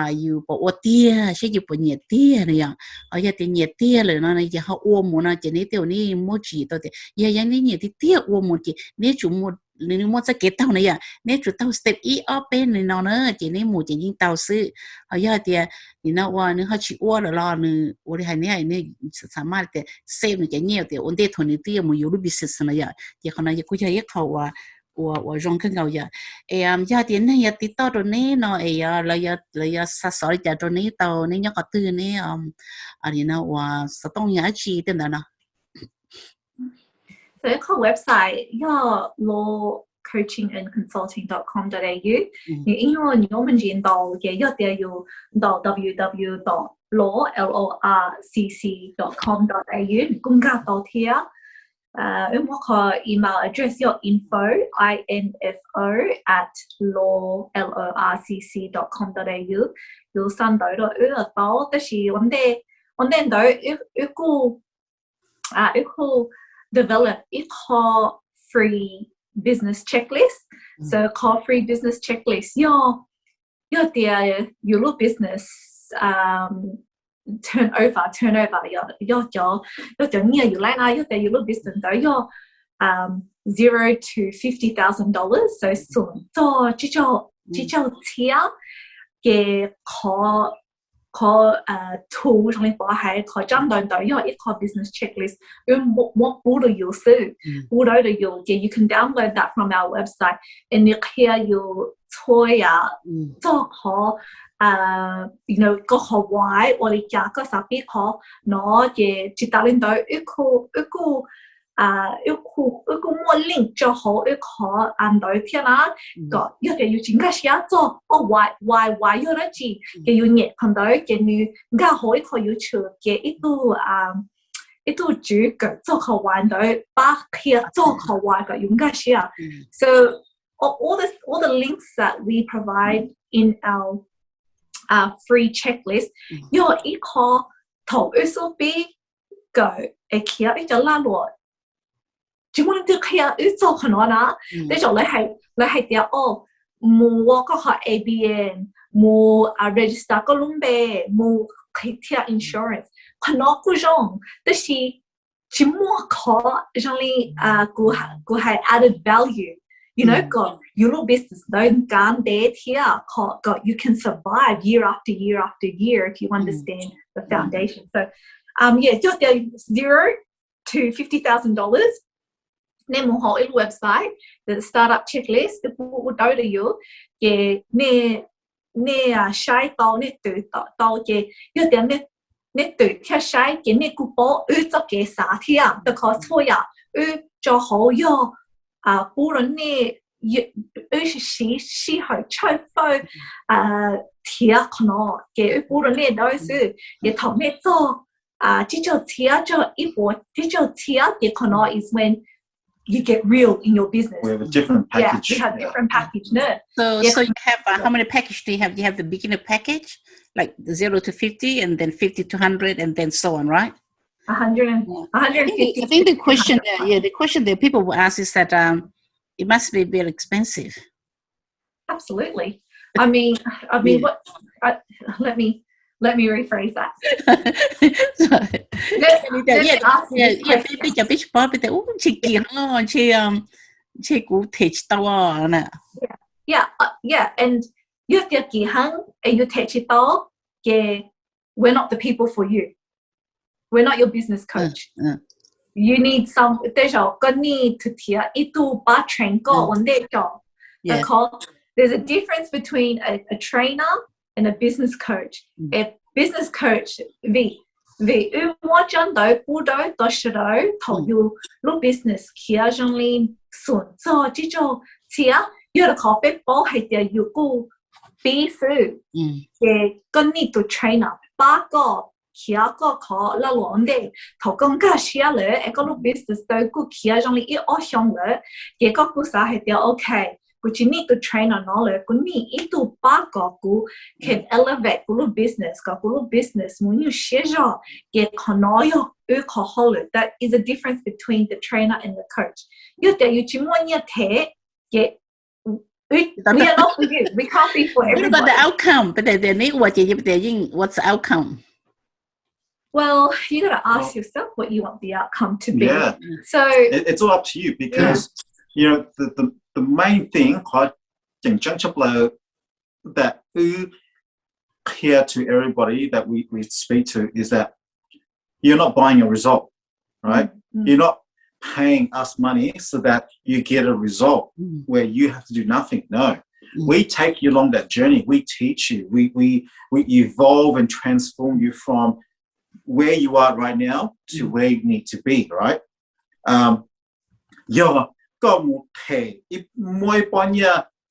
yêu bảo ô tia sẽ yêu bảo nhẹ tia này ở giờ thì nhẹ tia rồi nó này giờ họ ô mu nó chỉ này tiêu này mua chỉ tao thì giờ này nhẹ thì tia ô mu chỉ nếu chúng mua nếu mua sẽ kết tao này nếu chúng tao step up bên này nó nữa chỉ này mu chỉ những tao sư ở giờ thì nếu họ chỉ ô rồi lo nữa ở đây này sắm thì save nó chỉ nhiều thì ổn định thôi thì mu yêu business này thìเขาจะคุยกับเขาว่าร้องขึ้นเขาอย่ายาที่นี่ยาติดต่อตรงนี้เนาะเราอย่าสอนจากตรงนี้ต่อนี่ยังก็ตื่นนี่อันนี้นะว่าสต้องย้ายชีตั้งแต่นะSoเขาเว็บไซต์ย่อ Lor Coaching Consulting.com.au นี่英文你我们见到也要点有到 www.lorcc.com.au 公家到贴我個 email address 有 info@lorcc.com.au 有三隊咯，有個到，但是我哋隊一個develop 一個 free business checklist， so 個 free business checklist 有啲有路 business turnover 要你要來啦，要啲有路 business 都要$0 to $50,000， 所以算做這種錢嘅可tool 上面包係可針對到要一個 business checklist， 因為我補到要識，補到就要嘅 you can download that from our website， and 你可以要吹做好個學位我哋家個實邊可攞嘅接達領隊一個模領做好一個安隊天啦，個要嘅要整個時間做，壞要得住嘅要熱看到嘅你家好一個要做嘅一度主角做學位隊把佢做學位嘅用個時間 ，so all the links that we provide in our free checklist 有一個頭一數比嘅其他一隻拉落。只不過你可以做很多啦，你做你係點冇嗰個 ABN 冇register 個窿俾冇其他 insurance 很多嗰種，但是只冇可讓你佢係 added value。You know, your business don't can you can survive year after year after year if you understand the foundation. So, just $0 to $50,000. Nên một hội website the startup checklist the phụ đối được you nè nè sai tao nè từ tao cái yêu điểm nè từ theo sai cái nè cú bỏ cho cái啥thiên的靠错呀cho好哟不然nè是係出去貼可能嘅不然nè đó是也同咩做這種貼就一波這種貼嘅可能 is when you get real in your business. We have a different package. Yeah, we have different package. No. So you have how many packages do you have? You have the beginner package, like 0 to 50, and then 50 to 100, and then so on, right? 150. I think the question, the question that people will ask is that it must be very expensive. Absolutely. I mean, what? Let me rephrase that. Yeah, and you we're not the people for you. We're not your business coach. You need some. There's a difference between a trainer and a business coach. A business coach vì muốn chân tới cú tới tới sự tới thầu yêu lúc business kia trong liên xuân cho chỉ cho chia yêu là khó biết bảo hay là yêu cú bí sư để con need to trainer ba cái kia có khó là luôn đấy thầu công cả xia lệ cái lúc business tới cú kia trong liên ít ở trong lệ để có cú xã hay là okay. But you need to train on knowledge. Ku ni itu ba ko ku can elevate ku business ka ku business when you share get konoyo ko hole. That is a difference between the trainer and the coach. You te you chimonya te get we are not for you. We can't be for everybody. What about the outcome? But what's the outcome? Well, you got to ask yourself what you want the outcome to be. Yeah. So it's all up to you because you know the main thing that clear to everybody that we speak to is that you're not buying a result, right? You're not paying us money so that you get a result where you have to do nothing. No. We take you along that journey. We teach you. We evolve and transform you from where you are right now to where you need to be, right? If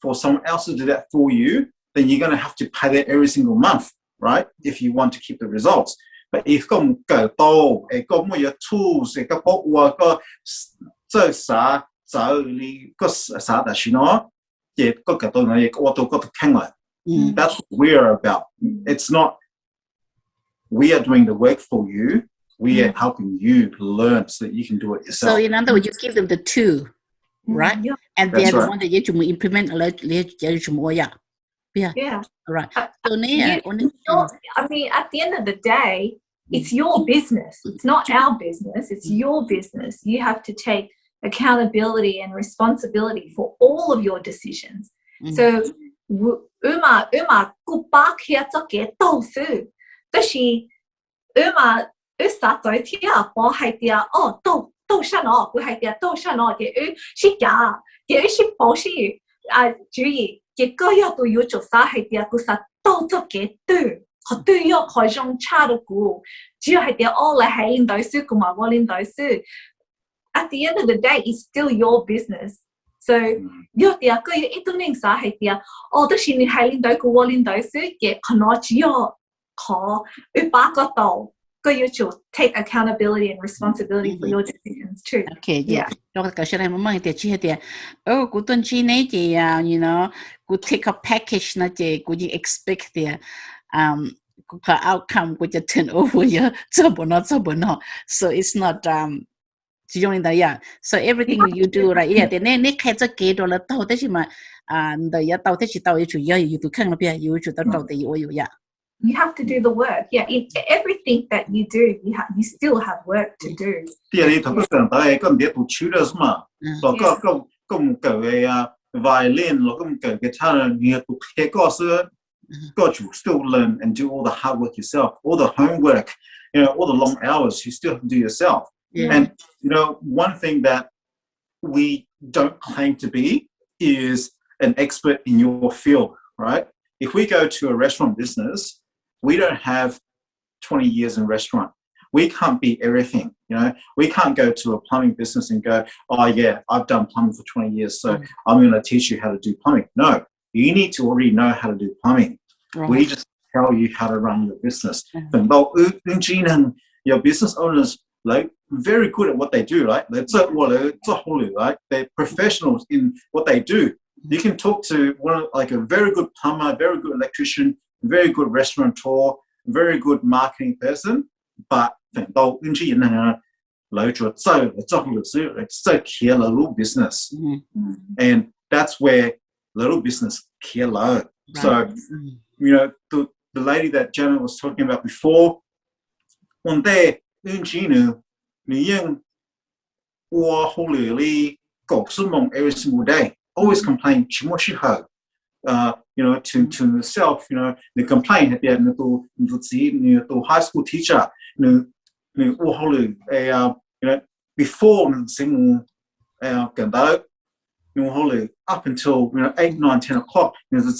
for someone else to do that for you, then you're going to have to pay that every single month, right? If you want to keep the results. But if you go to your tools, that's what we're about. It's not we are doing the work for you. We are helping you learn so that you can do it yourself. So in other words, you give them the two, right? Yeah. And That's then right. one that you to implement Yeah. Right. I mean, at the end of the day, it's your business. It's not our business. It's your business. You have to take accountability and responsibility for all of your decisions. So, at the end of the day, it's still your business. So, you should take accountability and responsibility for your decisions too. Okay, yeah. You know, could take a package could you expect the outcome with the turnover so it's not so everything you do right then you have to do the work. Yeah, in everything that you do, you still have work to do. Violin, guitar, you have to still learn and do all the hard work yourself, all the homework, all the long hours you still have to do yourself. And one thing that we don't claim to be is an expert in your field, right? if we go to a restaurant business, we don't have 20 years in restaurant. We can't be everything, you know. We can't go to a plumbing business and go, oh yeah, I've done plumbing for 20 years, so I'm going to teach you how to do plumbing. No, you need to already know how to do plumbing. Right. We just tell you how to run your business. Your business owners, like, very good at what they do, right? They're professionals in what they do. You can talk to like a very good plumber, very good electrician, very good restaurateur, very good marketing person, but it's so care a little business. And that's where little business care low. Right. So, you know, the lady that Janet was talking about before, one day, every single day, always complain, you know, to myself, you know, the complaint at the end of the high school teacher, you know, before up until, you know, 8, 9, 10 o'clock, you know,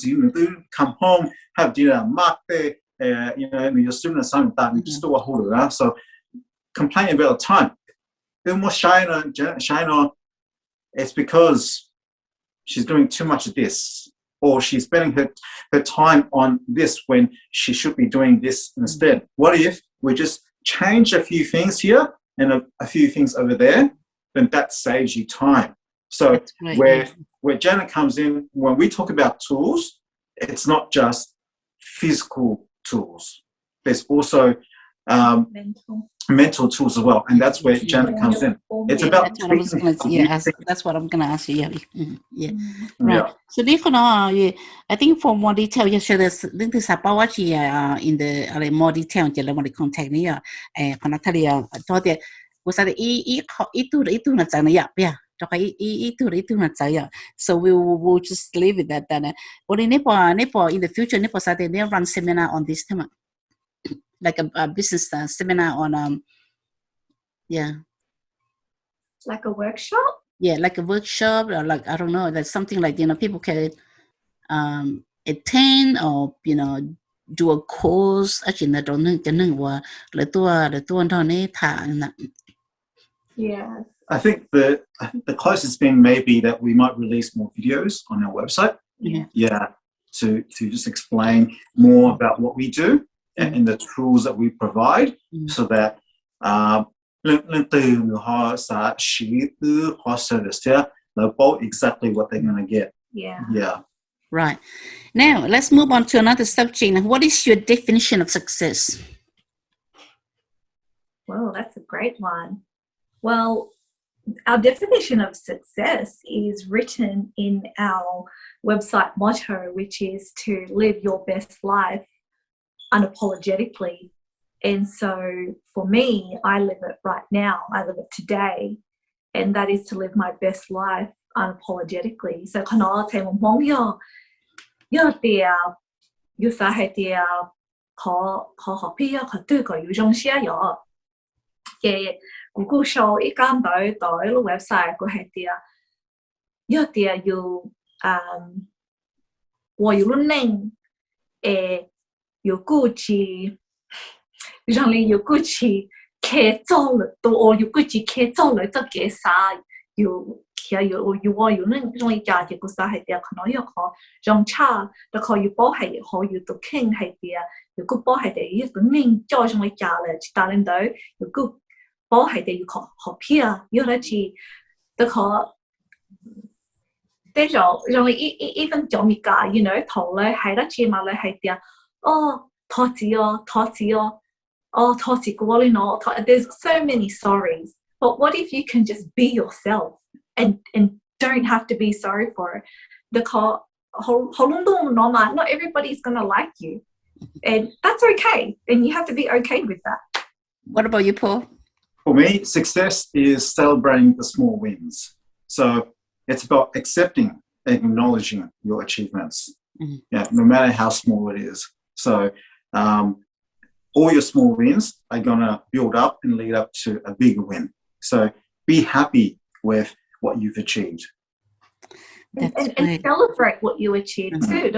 come home, have dinner, mark there, you know, your student assignment done, you just do a whole lot. So complain about the time. Then what Shana, it's because she's doing too much of this, or she's spending her time on this when she should be doing this instead. What if we just change a few things here and a few things over there, then that saves you time. So right. where Janet comes in, when we talk about tools, it's not just physical tools. There's also mental tools as well, and that's where Janet comes in. It's about that's what I'm going to ask you. Right. So I think for more detail, you should this is about in the more detail je le mo contact ni Natalia thought that was that itu na tsana ya so we will just leave it at that. But in Nepal in the future, Nepal said they run seminar on this theme, like a business seminar on like a workshop. Yeah, like a workshop, or like I don't know, that's something like, you know, people can attend, or, you know, do a course. Actually, I don't know. Yeah. I think the closest thing may be that we might release more videos on our website. To just explain more about what we do and the tools that we provide, so that they'll know exactly what they're going to get. Yeah. Right. Now let's move on to another subject. What is your definition of success? Well, that's a great one. Well, our definition of success is written in our website motto, which is to live your best life unapologetically. And so for me, I live it right now. I live it today. And that is to live my best life unapologetically. So Google show 一間隊個 website 個係啲啊，因為啲啊要我要諗要估計，讓你要估計開做了，到我要估計開做了這個啥要其實要我要諗讓你價值個啥係啲啊，可能要可讓差，但可要幫係可要到傾係啲啊，要個幫係啲要到諗再讓你價咧，但係隊要個。幫係哋要學片，要嚟住，得可，得咗讓你一分鐘咪㗎，原來頭咧係得住嘛，你係啲啊，托字過你攞，there's so many stories, but what if you can just be yourself and don't have to be sorry for it? 得可好lonely都唔攞嘛 ，not everybody's gonna like you, and that's okay, and you have to be okay with that. What about you, Paul? For me, success is celebrating the small wins. So it's about accepting and acknowledging your achievements, no matter how small it is. So all your small wins are going to build up and lead up to a bigger win. So be happy with what you've achieved. and celebrate what you achieve too.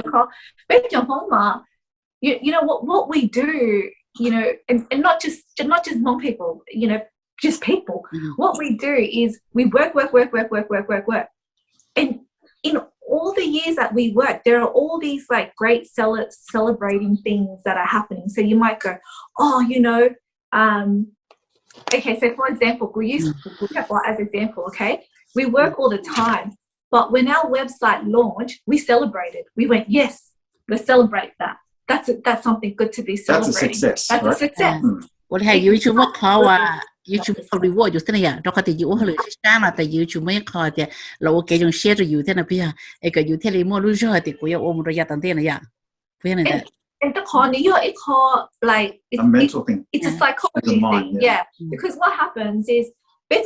You know what we do, you know, and not just Hmong people, you know, just people. What we do is we work. And in all the years that we work, there are all these like great celebrating things that are happening. So you might go, oh, you know, okay, so for example, we use as example, okay? We work all the time, but when our website launched, we celebrated. We went, yes, let's celebrate that. That's something good to be celebrating. That's a success. That's right? a success. 我哋係要做乜考啊？要做 reward 就真係呀，我哋要去生啦，但要做乜考嘅？我幾種 share 咗要聽那邊，一個要聽你冇錄咗係點？我冇得一等啲啦呀，不然咧。And the con, it's called like a mental thing. It's a psychology thing, yeah. Because what happens is we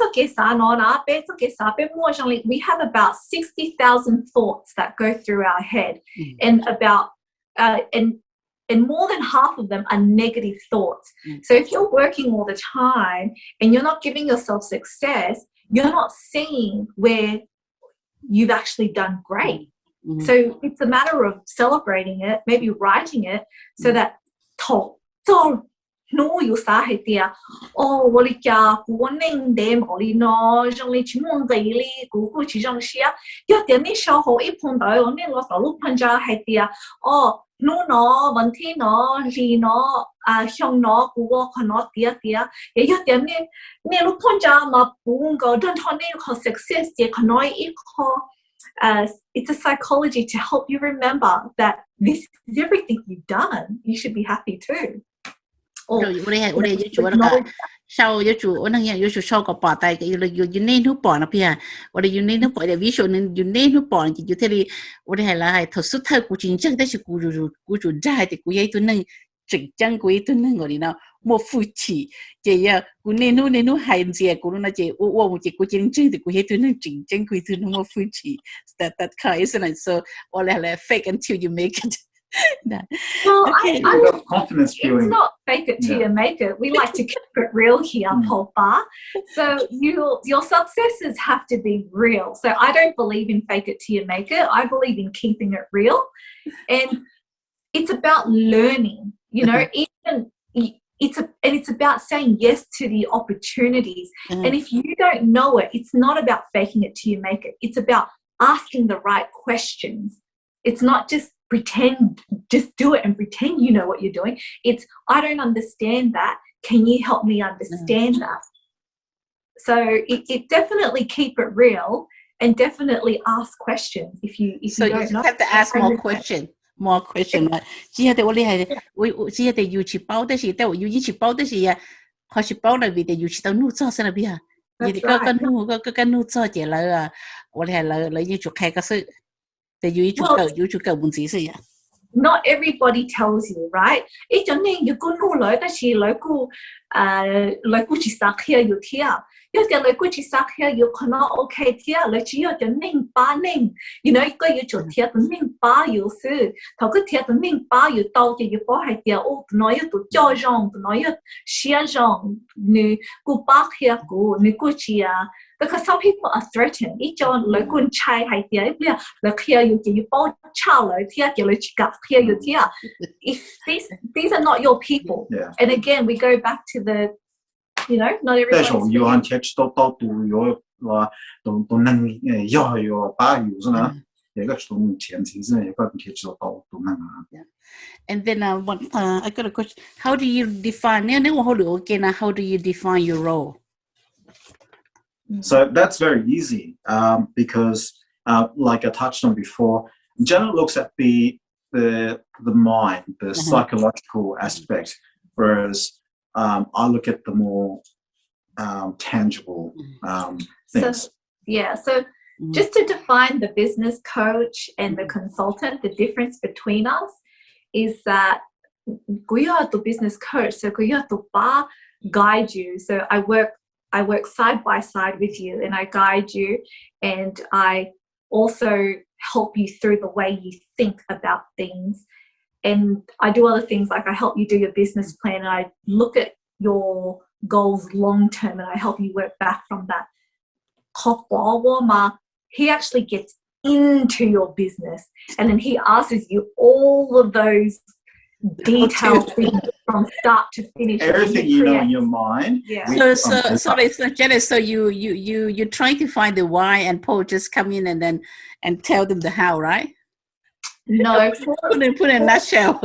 have about 60,000 thoughts that go through our head, and about and more than half of them are negative thoughts. So if you're working all the time and you're not giving yourself success, you're not seeing where you've actually done great. So it's a matter of celebrating it, maybe writing it, so that no you sa hai tia oh wali kya warning them oli no jong li chimong daily ku chi jong xia yo tian ni shao ho I pong dai on ni lo sa lu pan ja hai tia oh no wan thi no li no hyong no ku wo kha no tia ye yo tian ni lu pon ja ma bu go don thon ni ko success ye khanoi I ko it's a psychology to help you remember that this is everything you've done. You should be happy too. 我哋要做那個收要做，我那樣要做收個包帶嘅，要黏到包那邊，我哋要黏到包嘅 visual 要黏到包，就睇你，我哋係啦係頭先睇古戰爭，但是古做齋的古嘢都能競爭古嘢都能我哋嗱冇扶持，就要古黏到係唔古那就我就古競爭的古嘢都能競爭古嘢都能冇扶持 ，that kind isn't it? So 我哋係 fake until you make it. No. Well, okay. Confidence building. It's not fake it till you make it. We like to keep it real here, Papa. So your successes have to be real. So I don't believe in fake it till you make it. I believe in keeping it real, and it's about learning. You know, it's about saying yes to the opportunities. And if you don't know it, it's not about faking it till you make it. It's about asking the right questions. It's not just just do it and pretend you know what you're doing. It's, I don't understand that. Can you help me understand that? So it definitely keep it real and definitely ask questions if you don't know. Have to ask more questions. More question 啦，只係我哋係我只係要去包的是，但我要一起包的是呀，開始包了邊的要去到怒造上那邊啊，你個個怒造嘅來啊，我哋係來要做開個事。Not everybody tells you, right? 一種呢要個女來，但是來個去撒氣要聽，有啲來個去撒氣要可能 OK 聽，來只有啲寧巴寧，you know 一個要做聽，啲寧巴要是，頭個聽啲寧巴要到嘅要幫係啲，哦，嗱要做教養，嗱要寫養，你個巴氣個，你個字啊。Because some people are threatened. 一種來個差係啲，一邊來聽要就要幫抄來聽，叫你去夾聽要聽。If these are not your people, and again we go back to the, you know, not everybody. 但是我有人睇到都有話都能要把有是呢，一個從前提是一個睇到都能啊。And then I got a question. How do you define? How do you define your role? So that's very easy because, like I touched on before, Janet looks at the mind, the psychological aspect, whereas I look at the more tangible things. So just to define the business coach and the consultant, the difference between us is that we are the business coach, so we are the bar guide you. So I work side by side with you and I guide you, and I also help you through the way you think about things. And I do other things like I help you do your business plan, and I look at your goals long term and I help you work back from that. He actually gets into your business, and then he asks you all of those detailed things from start to finish. Everything you know in your mind. Yeah. So Janet, so you trying to find the why, and Paul just come in and tell them the how, right? No. Put it in a nutshell.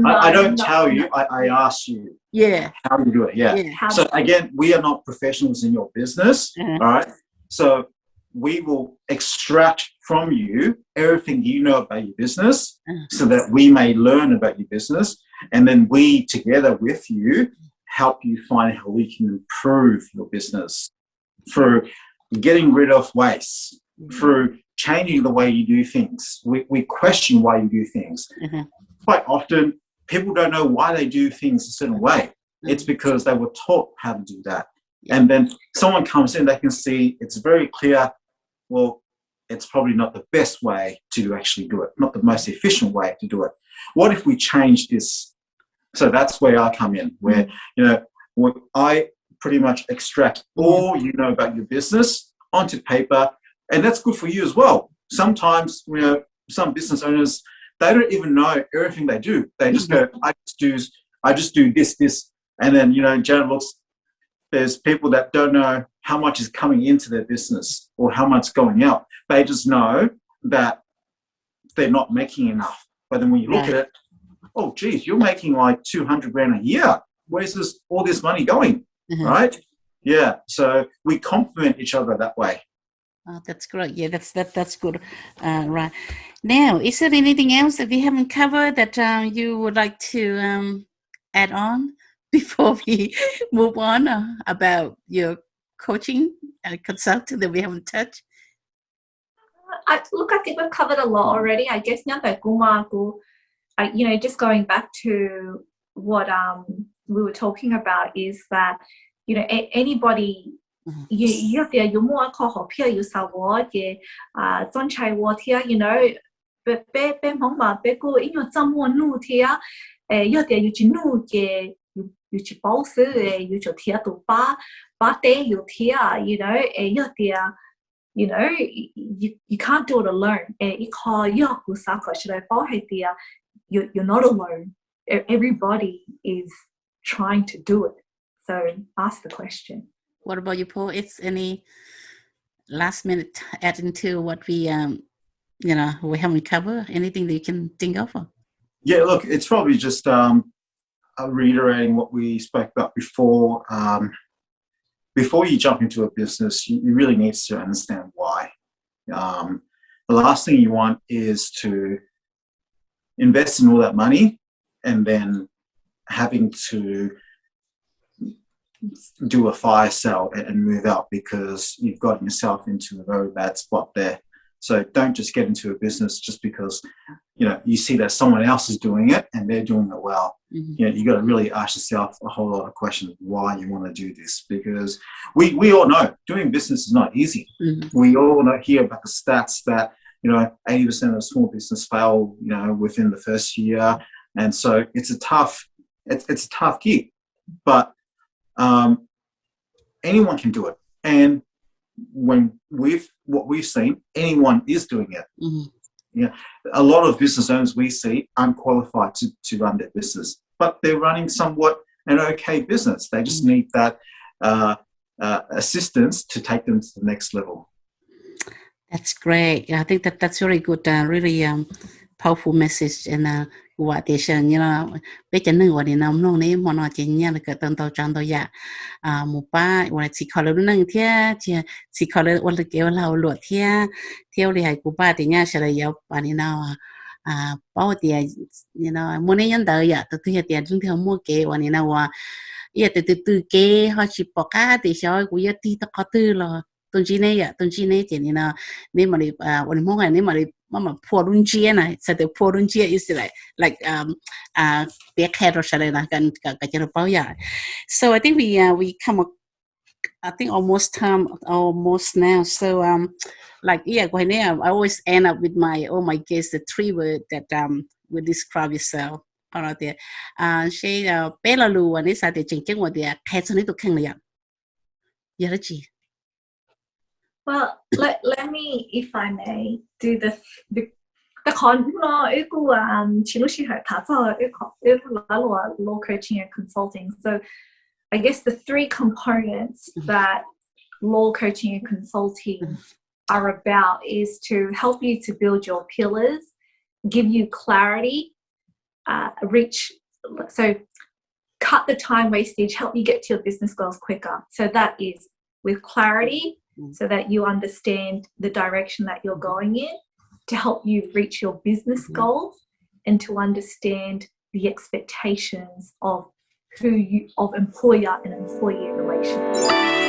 I don't tell you. I ask you. Yeah. How you do it. Yeah. So again, we are not professionals in your business. All right. So we will extract from you everything you know about your business, so that we may learn about your business, and then we together with you help you find how we can improve your business through getting rid of waste, through changing the way you do things. We question why you do things. Quite often, people don't know why they do things a certain way. It's because they were taught how to do that. And then someone comes in, they can see it's very clear, well, it's probably not the best way to actually do it, not the most efficient way to do it. What if we change this? So that's where I come in, where, I pretty much extract all you know about your business onto paper, and that's good for you as well. Sometimes, some business owners, they don't even know everything they do. They just go, I just do this, and then, Janet looks, there's people that don't know how much is coming into their business or how much is going out. They just know that they're not making enough. But then when you look at it, oh, geez, you're making like 200 grand a year. Where's all this money going? Right? Yeah. So we complement each other that way. Oh, that's great. Yeah, that's good. Right. Now, is there anything else that we haven't covered that you would like to add on before we move on about your coaching and consulting that we haven't touched? I think we've covered a lot already. I guess just going back to what we were talking about is that, anybody, you more call you support, you chỉ bảo sư you cho thiệt tụ ba tế you thiệt you can't do it alone. You're not alone. Everybody is trying to do it. So ask the question. What about you, Paul? It's any last minute adding to what we we haven't covered? Anything that you can think of? Yeah, look, it's probably just reiterating what we spoke about before. Before you jump into a business, you really need to understand why. The last thing you want is to invest in all that money and then having to do a fire sale and move out because you've gotten yourself into a very bad spot there. So don't just get into a business just because you see that someone else is doing it and they're doing it well. You got to really ask yourself a whole lot of questions why you want to do this, because we all know doing business is not easy. We all hear about the stats that 80% of small business fail within the first year, and so it's a tough gig, but anyone can do it. And what we've seen, anyone is doing it. A lot of business owners we see aren't qualified to run their business, but they're running somewhat an okay business. They just need that assistance to take them to the next level. That's great. I think that's very good, really powerful message. And what they say, bây giờ nâng what in long name one or ten cái tận tàu trăng tàu ya, một ba, what chỉ khó lớn nâng thia, chỉ khó lớn what kêu lao lụa thia, theo đi hay của ba thì nha sẽ là yếu ba đi nào bao tiền, mua này nhân đời ya, từ từ tiền chúng theo mua kế, what đi nào từ kế họ chỉ bỏ cá thì sao cũng yếu tí tao có từ lo. Tuần chi này thì nếu mà đi mua ngày nếu mà đi mà poor run chia này, so the poor run chia is like backhead or something like cái chuyện bao giờ. So I think we come I think almost now. So quay này I always end up with my guests the 3 words that will describe yourself. Rồi thì she bé là lu anh ấy sao thì chính chính của thì khai cho nên tôi khen là giờ đó chị. Well, let me, if I may, do the con no Lor Coaching and Consulting. So I guess the three components that Lor Coaching and Consulting are about is to help you to build your pillars, give you clarity, cut the time wastage, help you get to your business goals quicker. So that is with clarity, so that you understand the direction that you're going in, to help you reach your business goals, and to understand the expectations of employer and employee relations.